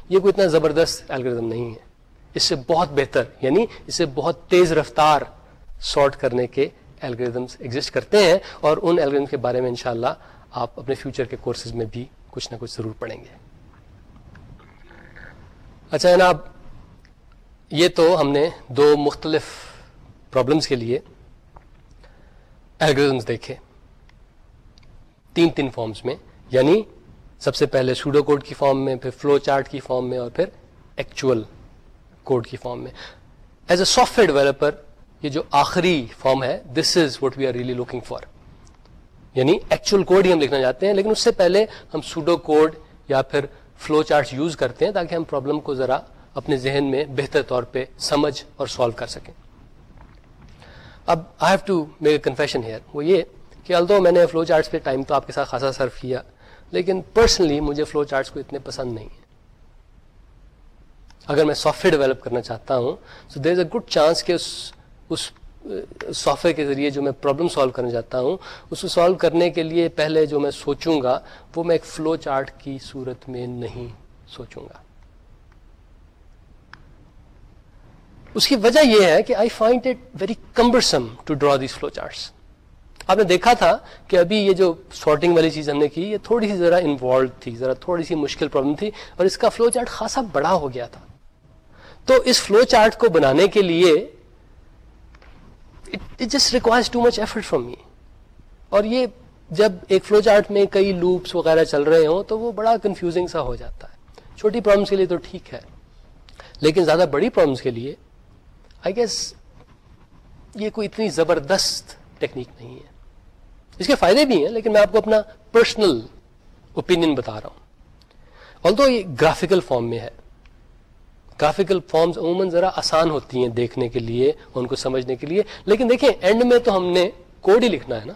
یہ کوئی اتنا زبردست الگوریتم نہیں ہے, اس سے بہت بہتر, یعنی اس سے بہت تیز رفتار سارٹ کرنے کے الگوریتمس ایگزسٹ کرتے ہیں, اور ان الگوریتم کے بارے میں انشاءاللہ آپ اپنے فیوچر کے کورسز میں بھی کچھ نہ کچھ ضرور پڑھیں گے. اچھا جناب, یہ تو ہم نے 2 مختلف پرابلمس کے لیے الگوریتمس دیکھے 3 فارمز میں, یعنی سب سے پہلے سوڈو کوڈ کی فارم میں, پھر فلو چارٹ کی فارم میں, اور پھر ایکچوئل کوڈ کی فارم میں. As a software developer یہ جو آخری فارم ہے, this is what we are really looking for. یعنی ایکچوئل کوڈ ہی ہم لکھنا چاہتے ہیں, لیکن اس سے پہلے ہم سوڈو کوڈ یا پھر فلو چارٹس یوز کرتے ہیں تاکہ ہم پرابلم کو ذرا اپنے ذہن میں بہتر طور پہ سمجھ اور سالو کر سکیں. اب I have to make a confession here, وہ یہ کہ although میں نے فلو چارٹس پہ ٹائم تو آپ کے ساتھ خاصا صرف کیا, لیکن پرسنلی مجھے فلو چارٹس کو اتنے پسند نہیں ہیں. اگر میں سافٹ ویئر ڈیولپ کرنا چاہتا ہوں سو دیر از اے گڈ چانس کہ اس سافٹ ویئر کے ذریعے جو میں پرابلم سالو کرنا چاہتا ہوں اس کو سالو کرنے کے لیے پہلے جو میں سوچوں گا وہ میں ایک فلو چارٹ کی صورت میں نہیں سوچوں گا. اس کی وجہ یہ ہے کہ I find it very cumbersome to draw these flow charts. آپ نے دیکھا تھا کہ ابھی یہ جو سارٹنگ والی چیز ہم نے کی یہ تھوڑی سی ذرا انوالوڈ تھی, ذرا تھوڑی سی مشکل پرابلم تھی, اور اس کا فلو چارٹ خاصا بڑا ہو گیا تھا. تو اس فلو چارٹ کو بنانے کے لیے it just requires too much effort from me. اور یہ جب ایک فلو چارٹ میں کئی لوپس وغیرہ چل رہے ہوں تو وہ بڑا کنفیوزنگ سا ہو جاتا ہے. چھوٹی پرابلمس کے لیے تو ٹھیک ہے, لیکن زیادہ بڑی پرابلمس کے لیے آئی گیس یہ کوئی اتنی زبردست ٹیکنیک نہیں ہے. اس کے فائدے بھی ہیں, لیکن میں آپ کو اپنا پرسنل اوپینین بتا رہا ہوں. although یہ گرافیکل فارم میں ہے, گرافیکل فارمز عموماً ذرا آسان ہوتی ہیں دیکھنے کے لیے, ان کو سمجھنے کے لیے, لیکن دیکھیں اینڈ میں تو ہم نے کوڈ ہی لکھنا ہے نا,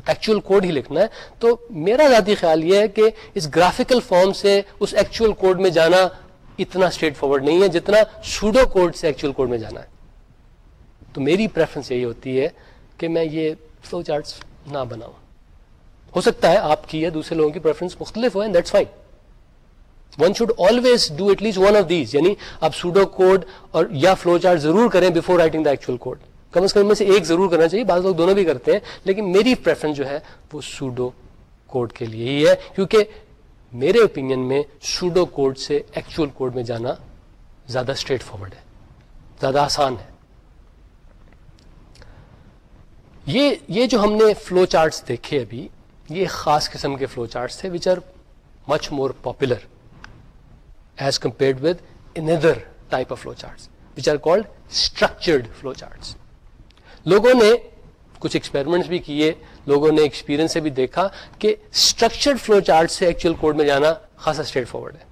ایکچوئل کوڈ ہی لکھنا ہے. تو میرا ذاتی خیال یہ ہے کہ اس گرافیکل فارم سے اس ایکچوئل کوڈ میں جانا اتنا اسٹریٹ فارورڈ نہیں ہے جتنا سوڈو کوڈ سے ایکچوئل کوڈ میں جانا ہے. تو میری پریفرنس یہی ہوتی ہے کہ میں یہ فلو چارٹس نہ بناؤں. ہو سکتا ہے آپ کی یا دوسرے لوگوں کی پریفرنس مختلف ہوئے, that's fine. One should always do at least one of these, یعنی آپ سوڈو کوڈ اور یا فلو چارٹ ضرور کریں before writing the actual code. کم از کم میں سے ایک ضرور کرنا چاہیے, بعض لوگ دونوں بھی کرتے ہیں, لیکن میری پریفرنس جو ہے وہ سوڈو کوڈ کے لیے ہی ہے, کیونکہ میرے اوپینین میں سوڈو کوڈ سے ایکچوئل کوڈ میں جانا زیادہ اسٹریٹ فارورڈ ہے, زیادہ آسان ہے. یہ جو ہم نے فلو چارٹس دیکھے ابھی, یہ خاص قسم کے فلو چارٹس تھے which are much more popular as compared with another type of flow charts which are called structured flow charts. لوگوں نے کچھ ایکسپیریمنٹس بھی کیے, لوگوں نے ایکسپیرینس سے بھی دیکھا کہ اسٹرکچرڈ فلو چارٹ سے ایکچوئل کوڈ میں جانا خاصا اسٹریٹ فارورڈ ہے.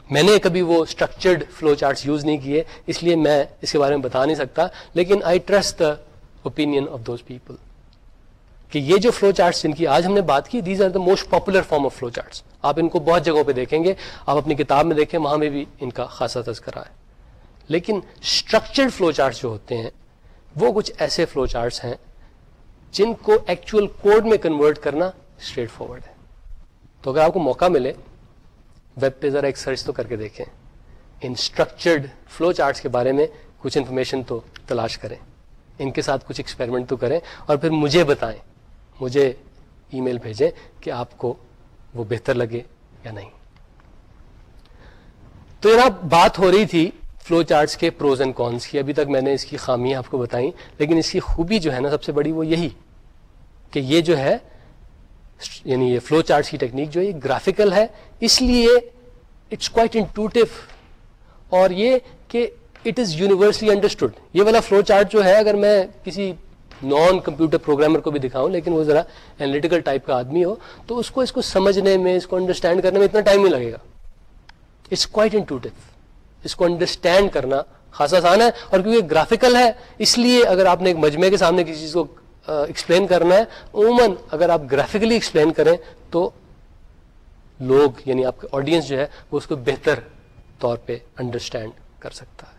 میں نے کبھی وہ اسٹرکچرڈ فلو چارٹس یوز نہیں کیے, اس لیے میں اس کے بارے میں بتا نہیں سکتا, لیکن I trust the opinion of those people کہ یہ جو فلو چارٹس جن کی آج ہم نے بات کی, these are the most popular form of flow charts. آپ ان کو بہت جگہوں پہ دیکھیں گے, آپ اپنی کتاب میں دیکھیں, وہاں میں بھی ان کا خاصا تذکرہ ہے. لیکن اسٹرکچرڈ فلو چارٹس جو ہوتے ہیں وہ کچھ ایسے فلو چارٹس ہیں جن کو ایکچوئل کوڈ میں کنورٹ کرنا اسٹریٹ فارورڈ ہے. تو اگر آپ کو موقع ملے ویب پہ ذرا ایک سرچ تو کر کے دیکھیں, ان اسٹرکچرڈ فلو چارٹس کے بارے میں کچھ انفارمیشن تو تلاش کریں, ان کے ساتھ کچھ ایکسپیریمنٹ تو کریں, اور پھر مجھے بتائیں, مجھے ای میل بھیجیں کہ آپ کو وہ بہتر لگے یا نہیں. تو جناب بات ہو رہی تھی فلو چارٹس کے پروز اینڈ کونس کی. ابھی تک میں نے اس کی خامیاں آپ کو بتائیں, لیکن اس کی خوبی جو ہے نا سب سے بڑی وہ یہی کہ یہ جو ہے یعنی یہ فلو چارٹس کی ٹیکنیک جو ہے یہ گرافیکل ہے, اس لیے اٹس کوائٹ انٹوٹیو, اور یہ کہ اٹ از یونیورسلی انڈرسٹوڈ. یہ والا فلو چارٹ جو ہے اگر میں کسی نان کمپیوٹر پروگرامر کو بھی دکھاؤں, لیکن وہ ذرا اینالیٹیکل ٹائپ کا آدمی ہو, تو اس کو سمجھنے میں, اس کو انڈرسٹینڈ کرنے میں اتنا ٹائم نہیں لگے گا. اٹس کوائٹ انٹوٹیو, اس کو انڈرسٹینڈ کرنا خاصا آسان ہے. اور کیونکہ گرافیکل ہے اس لیے اگر آپ نے ایک مجمع کے سامنے کسی چیز کو ایکسپلین کرنا ہے, عموماً اگر آپ گرافیکلی ایکسپلین کریں تو لوگ یعنی آپ کا آڈینس جو ہے وہ اس کو بہتر طور پہ انڈرسٹینڈ کر سکتا ہے.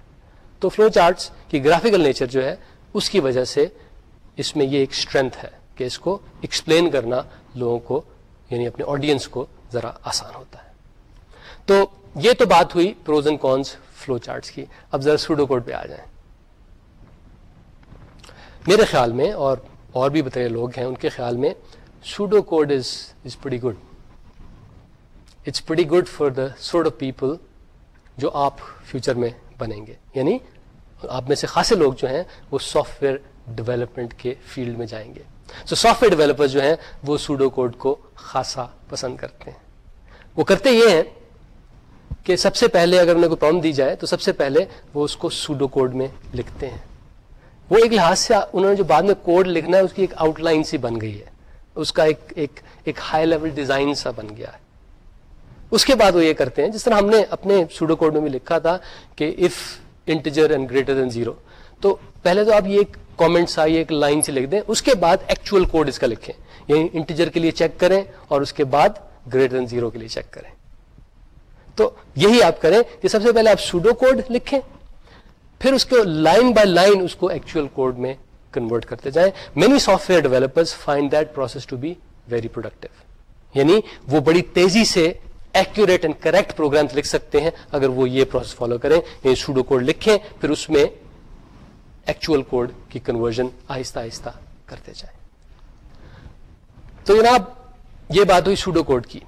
تو فلو چارٹس کی گرافیکل نیچر جو ہے اس کی وجہ سے اس میں یہ ایک اسٹرینتھ ہے کہ اس کو ایکسپلین کرنا لوگوں کو یعنی اپنے آڈینس کو ذرا آسان ہوتا ہے. تو یہ تو بات ہوئی pros and cons flow charts کی. اب ذرا سوڈو کوڈ پہ آ جائیں. میرے خیال میں اور بھی بتائے لوگ ہیں ان کے خیال میں pseudo code is pretty good. It's pretty good for the sort of people جو آپ فیوچر میں بنیں گے. یعنی آپ میں سے خاصے لوگ جو ہیں وہ سافٹ ویئر ڈیولپمنٹ کے فیلڈ میں جائیں گے. سو سافٹ ویئر ڈیولپر جو ہیں وہ سوڈو کوڈ کو خاصا پسند کرتے ہیں. وہ کرتے یہ ہیں کہ سب سے پہلے اگر انہیں کوئی پرابلم دی جائے تو سب سے پہلے وہ اس کو سوڈو کوڈ میں لکھتے ہیں. وہ ایک لحاظ سے انہوں نے جو بعد میں کوڈ لکھنا ہے اس کی ایک آؤٹ لائن سی بن گئی ہے, اس کا ایک ہائی لیول ڈیزائن سا بن گیا ہے. اس کے بعد وہ یہ کرتے ہیں جس طرح ہم نے اپنے سوڈو کوڈ میں بھی لکھا تھا کہ if integer and greater than 0, تو پہلے تو آپ یہ ایک کامنٹ سا یہ ایک لائن سے لکھ دیں, اس کے بعد ایکچوئل کوڈ اس کا لکھیں. یعنی انٹیجر کے لیے چیک کریں اور اس کے بعد گریٹر دین 0 کے لیے چیک کریں. تو یہی آپ کریں کہ سب سے پہلے آپ سوڈو کوڈ لکھیں, پھر اس کو لائن بائی لائن اس کو ایکچوئل کوڈ میں کنورٹ کرتے جائیں. Many software developers find that process to be very productive. یعنی وہ بڑی تیزی سے ایکوریٹ اینڈ کریکٹ پروگرامز لکھ سکتے ہیں اگر وہ یہ پروسیس فالو کریں. یعنی سوڈو کوڈ لکھیں پھر اس میں ایکچوئل کوڈ کی کنورژن آہستہ آہستہ کرتے جائیں. تو جناب یہ بات ہوئی سوڈو کوڈ کی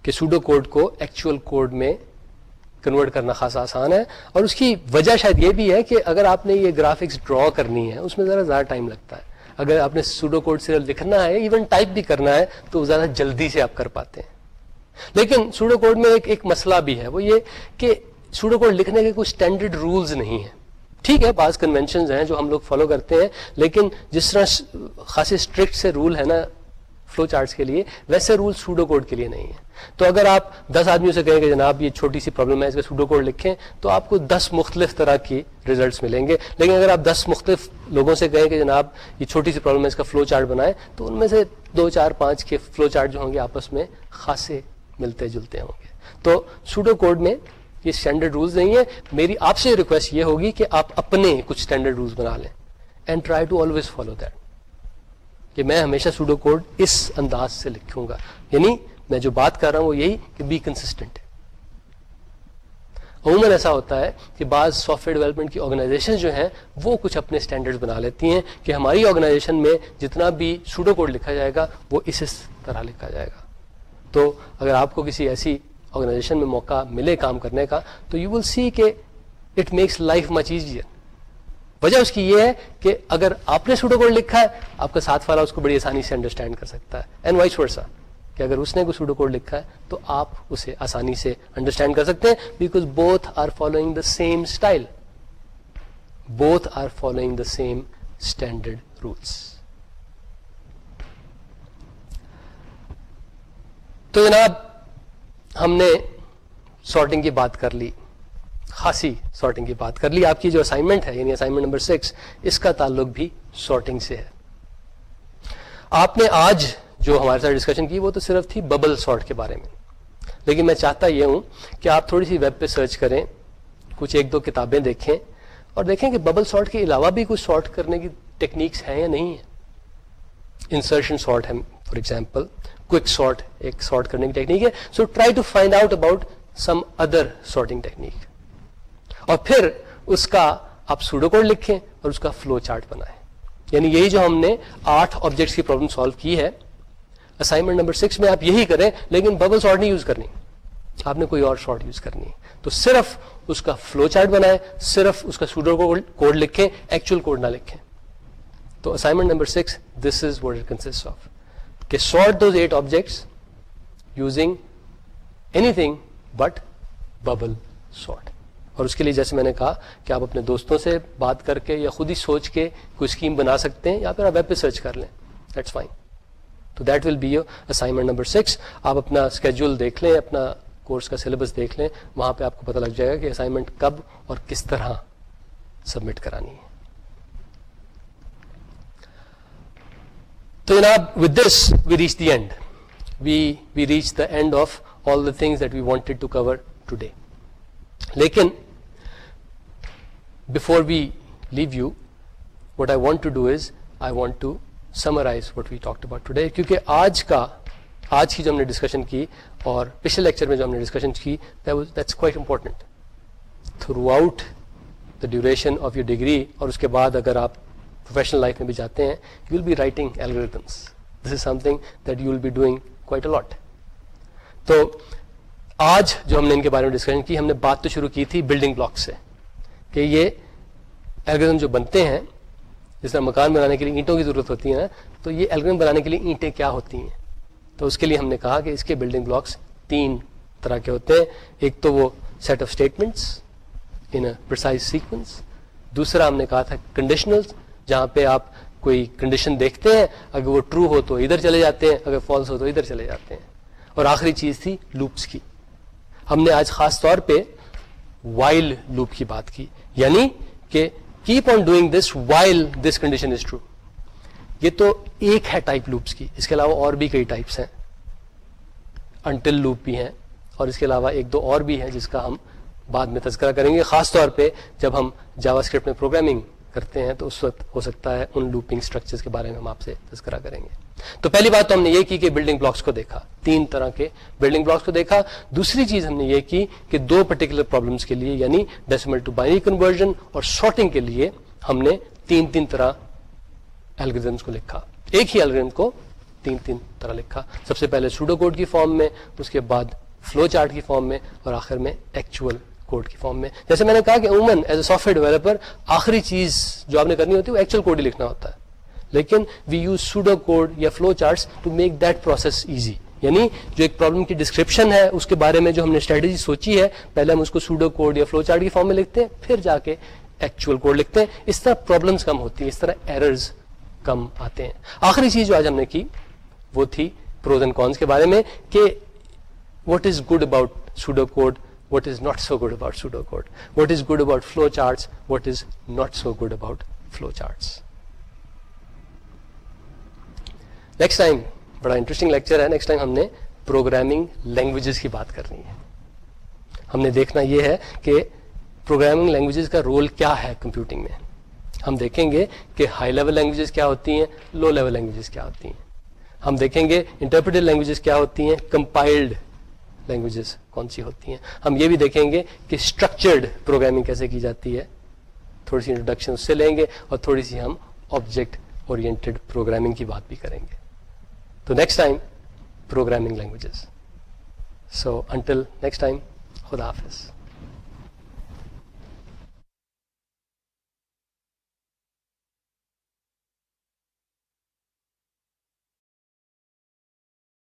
کہ سوڈو کوڈ کو ایکچوئل کوڈ میں کنورٹ کرنا خاصا آسان ہے. اور اس کی وجہ شاید یہ بھی ہے کہ اگر آپ نے یہ گرافکس ڈرا کرنی ہے اس میں ذرا زیادہ ٹائم لگتا ہے. اگر آپ نے سوڈو کوڈ سے لکھنا ہے, ایون ٹائپ بھی کرنا ہے, تو زیادہ جلدی سے آپ کر پاتے ہیں. لیکن سوڈو کوڈ میں ایک مسئلہ بھی ہے, وہ یہ کہ سوڈو کوڈ لکھنے کے کچھ اسٹینڈرڈ رولز نہیں ہیں. ٹھیک ہے بعض کنونشنز ہیں جو ہم لوگ فالو کرتے ہیں, لیکن جس طرح خاصے اسٹرکٹ سے رول ہے نا فلو چارٹس کے لیے, ویسے رول سوڈو کوڈ کے لیے نہیں ہے. تو اگر آپ 10 آدمیوں سے کہیں کہ جناب یہ چھوٹی سی پرابلم ہے اس کا سوڈو کوڈ لکھیں, تو آپ کو 10 مختلف طرح کی ریزلٹس ملیں گے. لیکن اگر آپ 10 مختلف لوگوں سے کہیں کہ جناب یہ چھوٹی سی پرابلم ہے اس کا فلو چارٹ بنائیں, تو ان میں سے 2 4 5 کے فلو چارٹ جو ہوں گے آپس میں خاصے ملتے جلتے ہوں گے. تو سوڈو کوڈ میں یہ اسٹینڈرڈ رولز نہیں ہے. میری آپ سے ریکویسٹ یہ ہوگی کہ آپ اپنے کچھ اسٹینڈرڈ رولز بنا لیں and try to always follow that. کہ میں ہمیشہ سوڈو کوڈ اس انداز سے لکھوں گا. یعنی میں جو بات کر رہا ہوں وہ یہی کہ بی کنسسٹنٹ ہے. عموماً ایسا ہوتا ہے کہ بعض سافٹ ویئر ڈیولپمنٹ کی آرگنائزیشن جو ہیں وہ کچھ اپنے اسٹینڈرڈز بنا لیتی ہیں کہ ہماری آرگنائزیشن میں جتنا بھی سوڈو کوڈ لکھا جائے گا وہ اس طرح لکھا جائے گا. تو اگر آپ کو کسی ایسی آرگنائزیشن میں موقع ملے کام کرنے کا, تو یو ول سی کہ it makes life much easier. وجہ اس کی یہ ہے کہ اگر آپ نے سوڈو کوڈ لکھا ہے, آپ کا ساتھ والا اس کو بڑی آسانی سے انڈرسٹینڈ کر سکتا ہے, اینڈ وائس ورسا کہ اگر اس نے کوئی سوڈو کوڈ لکھا ہے تو آپ اسے آسانی سے انڈرسٹینڈ کر سکتے ہیں, because both are following the same style, both are following the same standard rules. تو جناب ہم نے سارٹنگ کی بات کر لی, خاصی سارٹنگ کی بات کر لی. آپ کی جو اسائنمنٹ ہے یعنی اسائنمنٹ نمبر 6 اس کا تعلق بھی سارٹنگ سے ہے. آپ نے آج جو ہمارے ساتھ ڈسکشن کی وہ تو صرف تھی ببل سارٹ کے بارے میں, لیکن میں چاہتا یہ ہوں کہ آپ تھوڑی سی ویب پہ سرچ کریں, کچھ 1-2 کتابیں دیکھیں اور دیکھیں کہ ببل سارٹ کے علاوہ بھی کچھ سارٹ کرنے کی ٹیکنیکس ہیں یا نہیں ہیں. انسرشن سارٹ ہے فار ایگزامپل, کوئک سارٹ ایک سارٹ کرنے کی ٹیکنیک ہے. So try to find out about some other sorting technique, اور پھر اس کا آپ سوڈو کوڈ لکھیں اور اس کا فلو چارٹ بنائیں. یعنی یہی جو ہم نے 8 آبجیکٹس کی پرابلم سالو کی ہے اسائنمنٹ نمبر 6 میں, آپ یہی کریں, لیکن ببل سارٹ نہیں یوز کرنی, آپ نے کوئی اور سارٹ یوز کرنی ہے. تو صرف اس کا فلو چارٹ بنائیں, صرف اس کا سوڈو کوڈ لکھیں, ایکچوئل کوڈ نہ لکھیں. تو assignment number 6 this is what it consist of, کہ sort those 8 objects using anything but bubble sort. اور اس کے لیے جیسے میں نے کہا کہ آپ اپنے دوستوں سے بات کر کے یا خود ہی سوچ کے کوئی اسکیم بنا سکتے ہیں, یا پھر آپ ویب پہ سرچ کر لیں, دیٹس فائن. تو that will be your assignment number 6. آپ اپنا اسکیڈول دیکھ لیں, اپنا کورس کا سلیبس دیکھ لیں, وہاں پہ آپ کو پتہ لگ جائے گا کہ اسائنمنٹ کب اور کس طرح سبمٹ کرانی ہے. تو جناب with this we reach the end, we reach the end of all the things that we wanted to cover today. لیکن before we leave you, what I want to do is I want to summarize what we talked about today, کیونکہ آج کی جو ہم نے discussion کی اور پچھلے لیکچر میں جو ہم نے ڈسکشن کی that's quite important throughout the duration of your degree. اور اس کے بعد اگر آپ پروفیشنل لائف میں بھی جاتے ہیں, you will be writing algorithms. This is something that you will be doing quite a lot. تو آج جو ہم نے ان کے بارے میں ڈسکشن کی, ہم نے بات تو شروع کی تھی بلڈنگ بلاک سے, کہ یہ الگورتھم جو بنتے ہیں, جس طرح مکان بنانے کے لیے اینٹوں کی ضرورت ہوتی ہے نا, تو یہ الگورتھم بنانے کے لیے اینٹیں کیا ہوتی ہیں. تو اس کے لیے ہم نے کہا کہ اس کے بلڈنگ بلاکس 3 طرح کے ہوتے ہیں. ایک تو وہ set of statements in a precise sequence, دوسرا ہم نے کہا تھا کنڈیشنلز, جہاں پہ آپ کوئی کنڈیشن دیکھتے ہیں, اگر وہ ٹرو ہو تو ادھر چلے جاتے ہیں, اگر فالس ہو تو ادھر چلے جاتے ہیں. اور آخری چیز تھی لوپس کی. ہم نے آج خاص طور پہ وائل لوپ کی بات کی, یعنی کہ cap on doing this while this condition is true. یہ تو ایک ہے ٹائپ لوپس کی, اس کے علاوہ اور بھی کئی ٹائپس ہیں, انٹل لوپ بھی ہیں, اور اس کے علاوہ 1-2 اور بھی ہیں جس کا ہم بعد میں تذکرہ کریں گے, خاص طور پہ جب ہم جاوا اسکرپٹ میں پروگرامنگ کرتے ہیں تو اس وقت ہو سکتا ہے ان لوپنگ اسٹرکچرز کے بارے میں ہم آپ سے تذکرہ کریں گے. تو پہلی بات تو ہم نے یہ کی کہ بلڈنگ بلاکس کو دیکھا, 3 طرح کے بلڈنگ بلاکس کو دیکھا. دوسری چیز ہم نے یہ کی کہ 2 پرٹیکولر پرابلمس کے لیے, یعنی ڈیسیمل ٹو بائنری کنورژن اور سارٹنگ کے لیے, ہم نے 3 طرح الگورتھمس کو لکھا. ایک ہی الگورتھم کو 3 طرح لکھا. سب سے پہلے سوڈو کوڈ کی فارم میں, اس کے بعد فلو چارٹ کی فارم میں, اور آخر میں ایکچوئل کوڈ کی فارم میں. جیسے میں نے کہا کہ عموماً as a software developer آخری چیز جو آپ نے کرنی ہوتی ہے وہ ایکچوئل کوڈ ہی لکھنا ہوتا ہے, لیکن وی یوز سوڈو کوڈ یا flow charts to make that process easy. یعنی جو ایک پرابلم کی ڈسکرپشن ہے اس کے بارے میں جو ہم نے اسٹریٹجی سوچی ہے, پہلے ہم اس کو سوڈو کوڈ یا فلو چارٹ کی فارم میں لکھتے ہیں, پھر جا کے ایکچوئل کوڈ لکھتے ہیں. اس طرح پرابلمس کم ہوتی ہیں, اس طرح ایررز کم آتے ہیں. آخری چیز جو آج ہم نے کی وہ تھی پروز اینڈ کونس کے بارے میں, کہ what is good about pseudo code, what is not so good about pseudocode, what is good about flow charts, what is not so good about flow charts. Next time بڑا interesting lecture ہے, next time ہم نے programming languages کی بات کرنی ہے. ہم نے دیکھنا یہ ہے کہ پروگرامنگ لینگویجز کا رول کیا ہے کمپیوٹنگ میں. ہم دیکھیں گے کہ ہائی لیول لینگویجز کیا ہوتی ہیں, لو لیول لینگویجز کیا ہوتی ہیں. ہم دیکھیں گے انٹرپریٹڈ لینگویجز کیا ہوتی ہیں, کمپائلڈ لینگویجز کون سی ہوتی ہیں. ہم یہ بھی دیکھیں گے کہ اسٹرکچرڈ پروگرامنگ کیسے کی جاتی ہے, تھوڑی سی انٹروڈکشن اس سے لیں گے, اور تھوڑی سی ہم آبجیکٹ اورینٹڈ پروگرامنگ کی بات بھی کریں گے. تو next time programming languages. So until next time, خدا حافظ.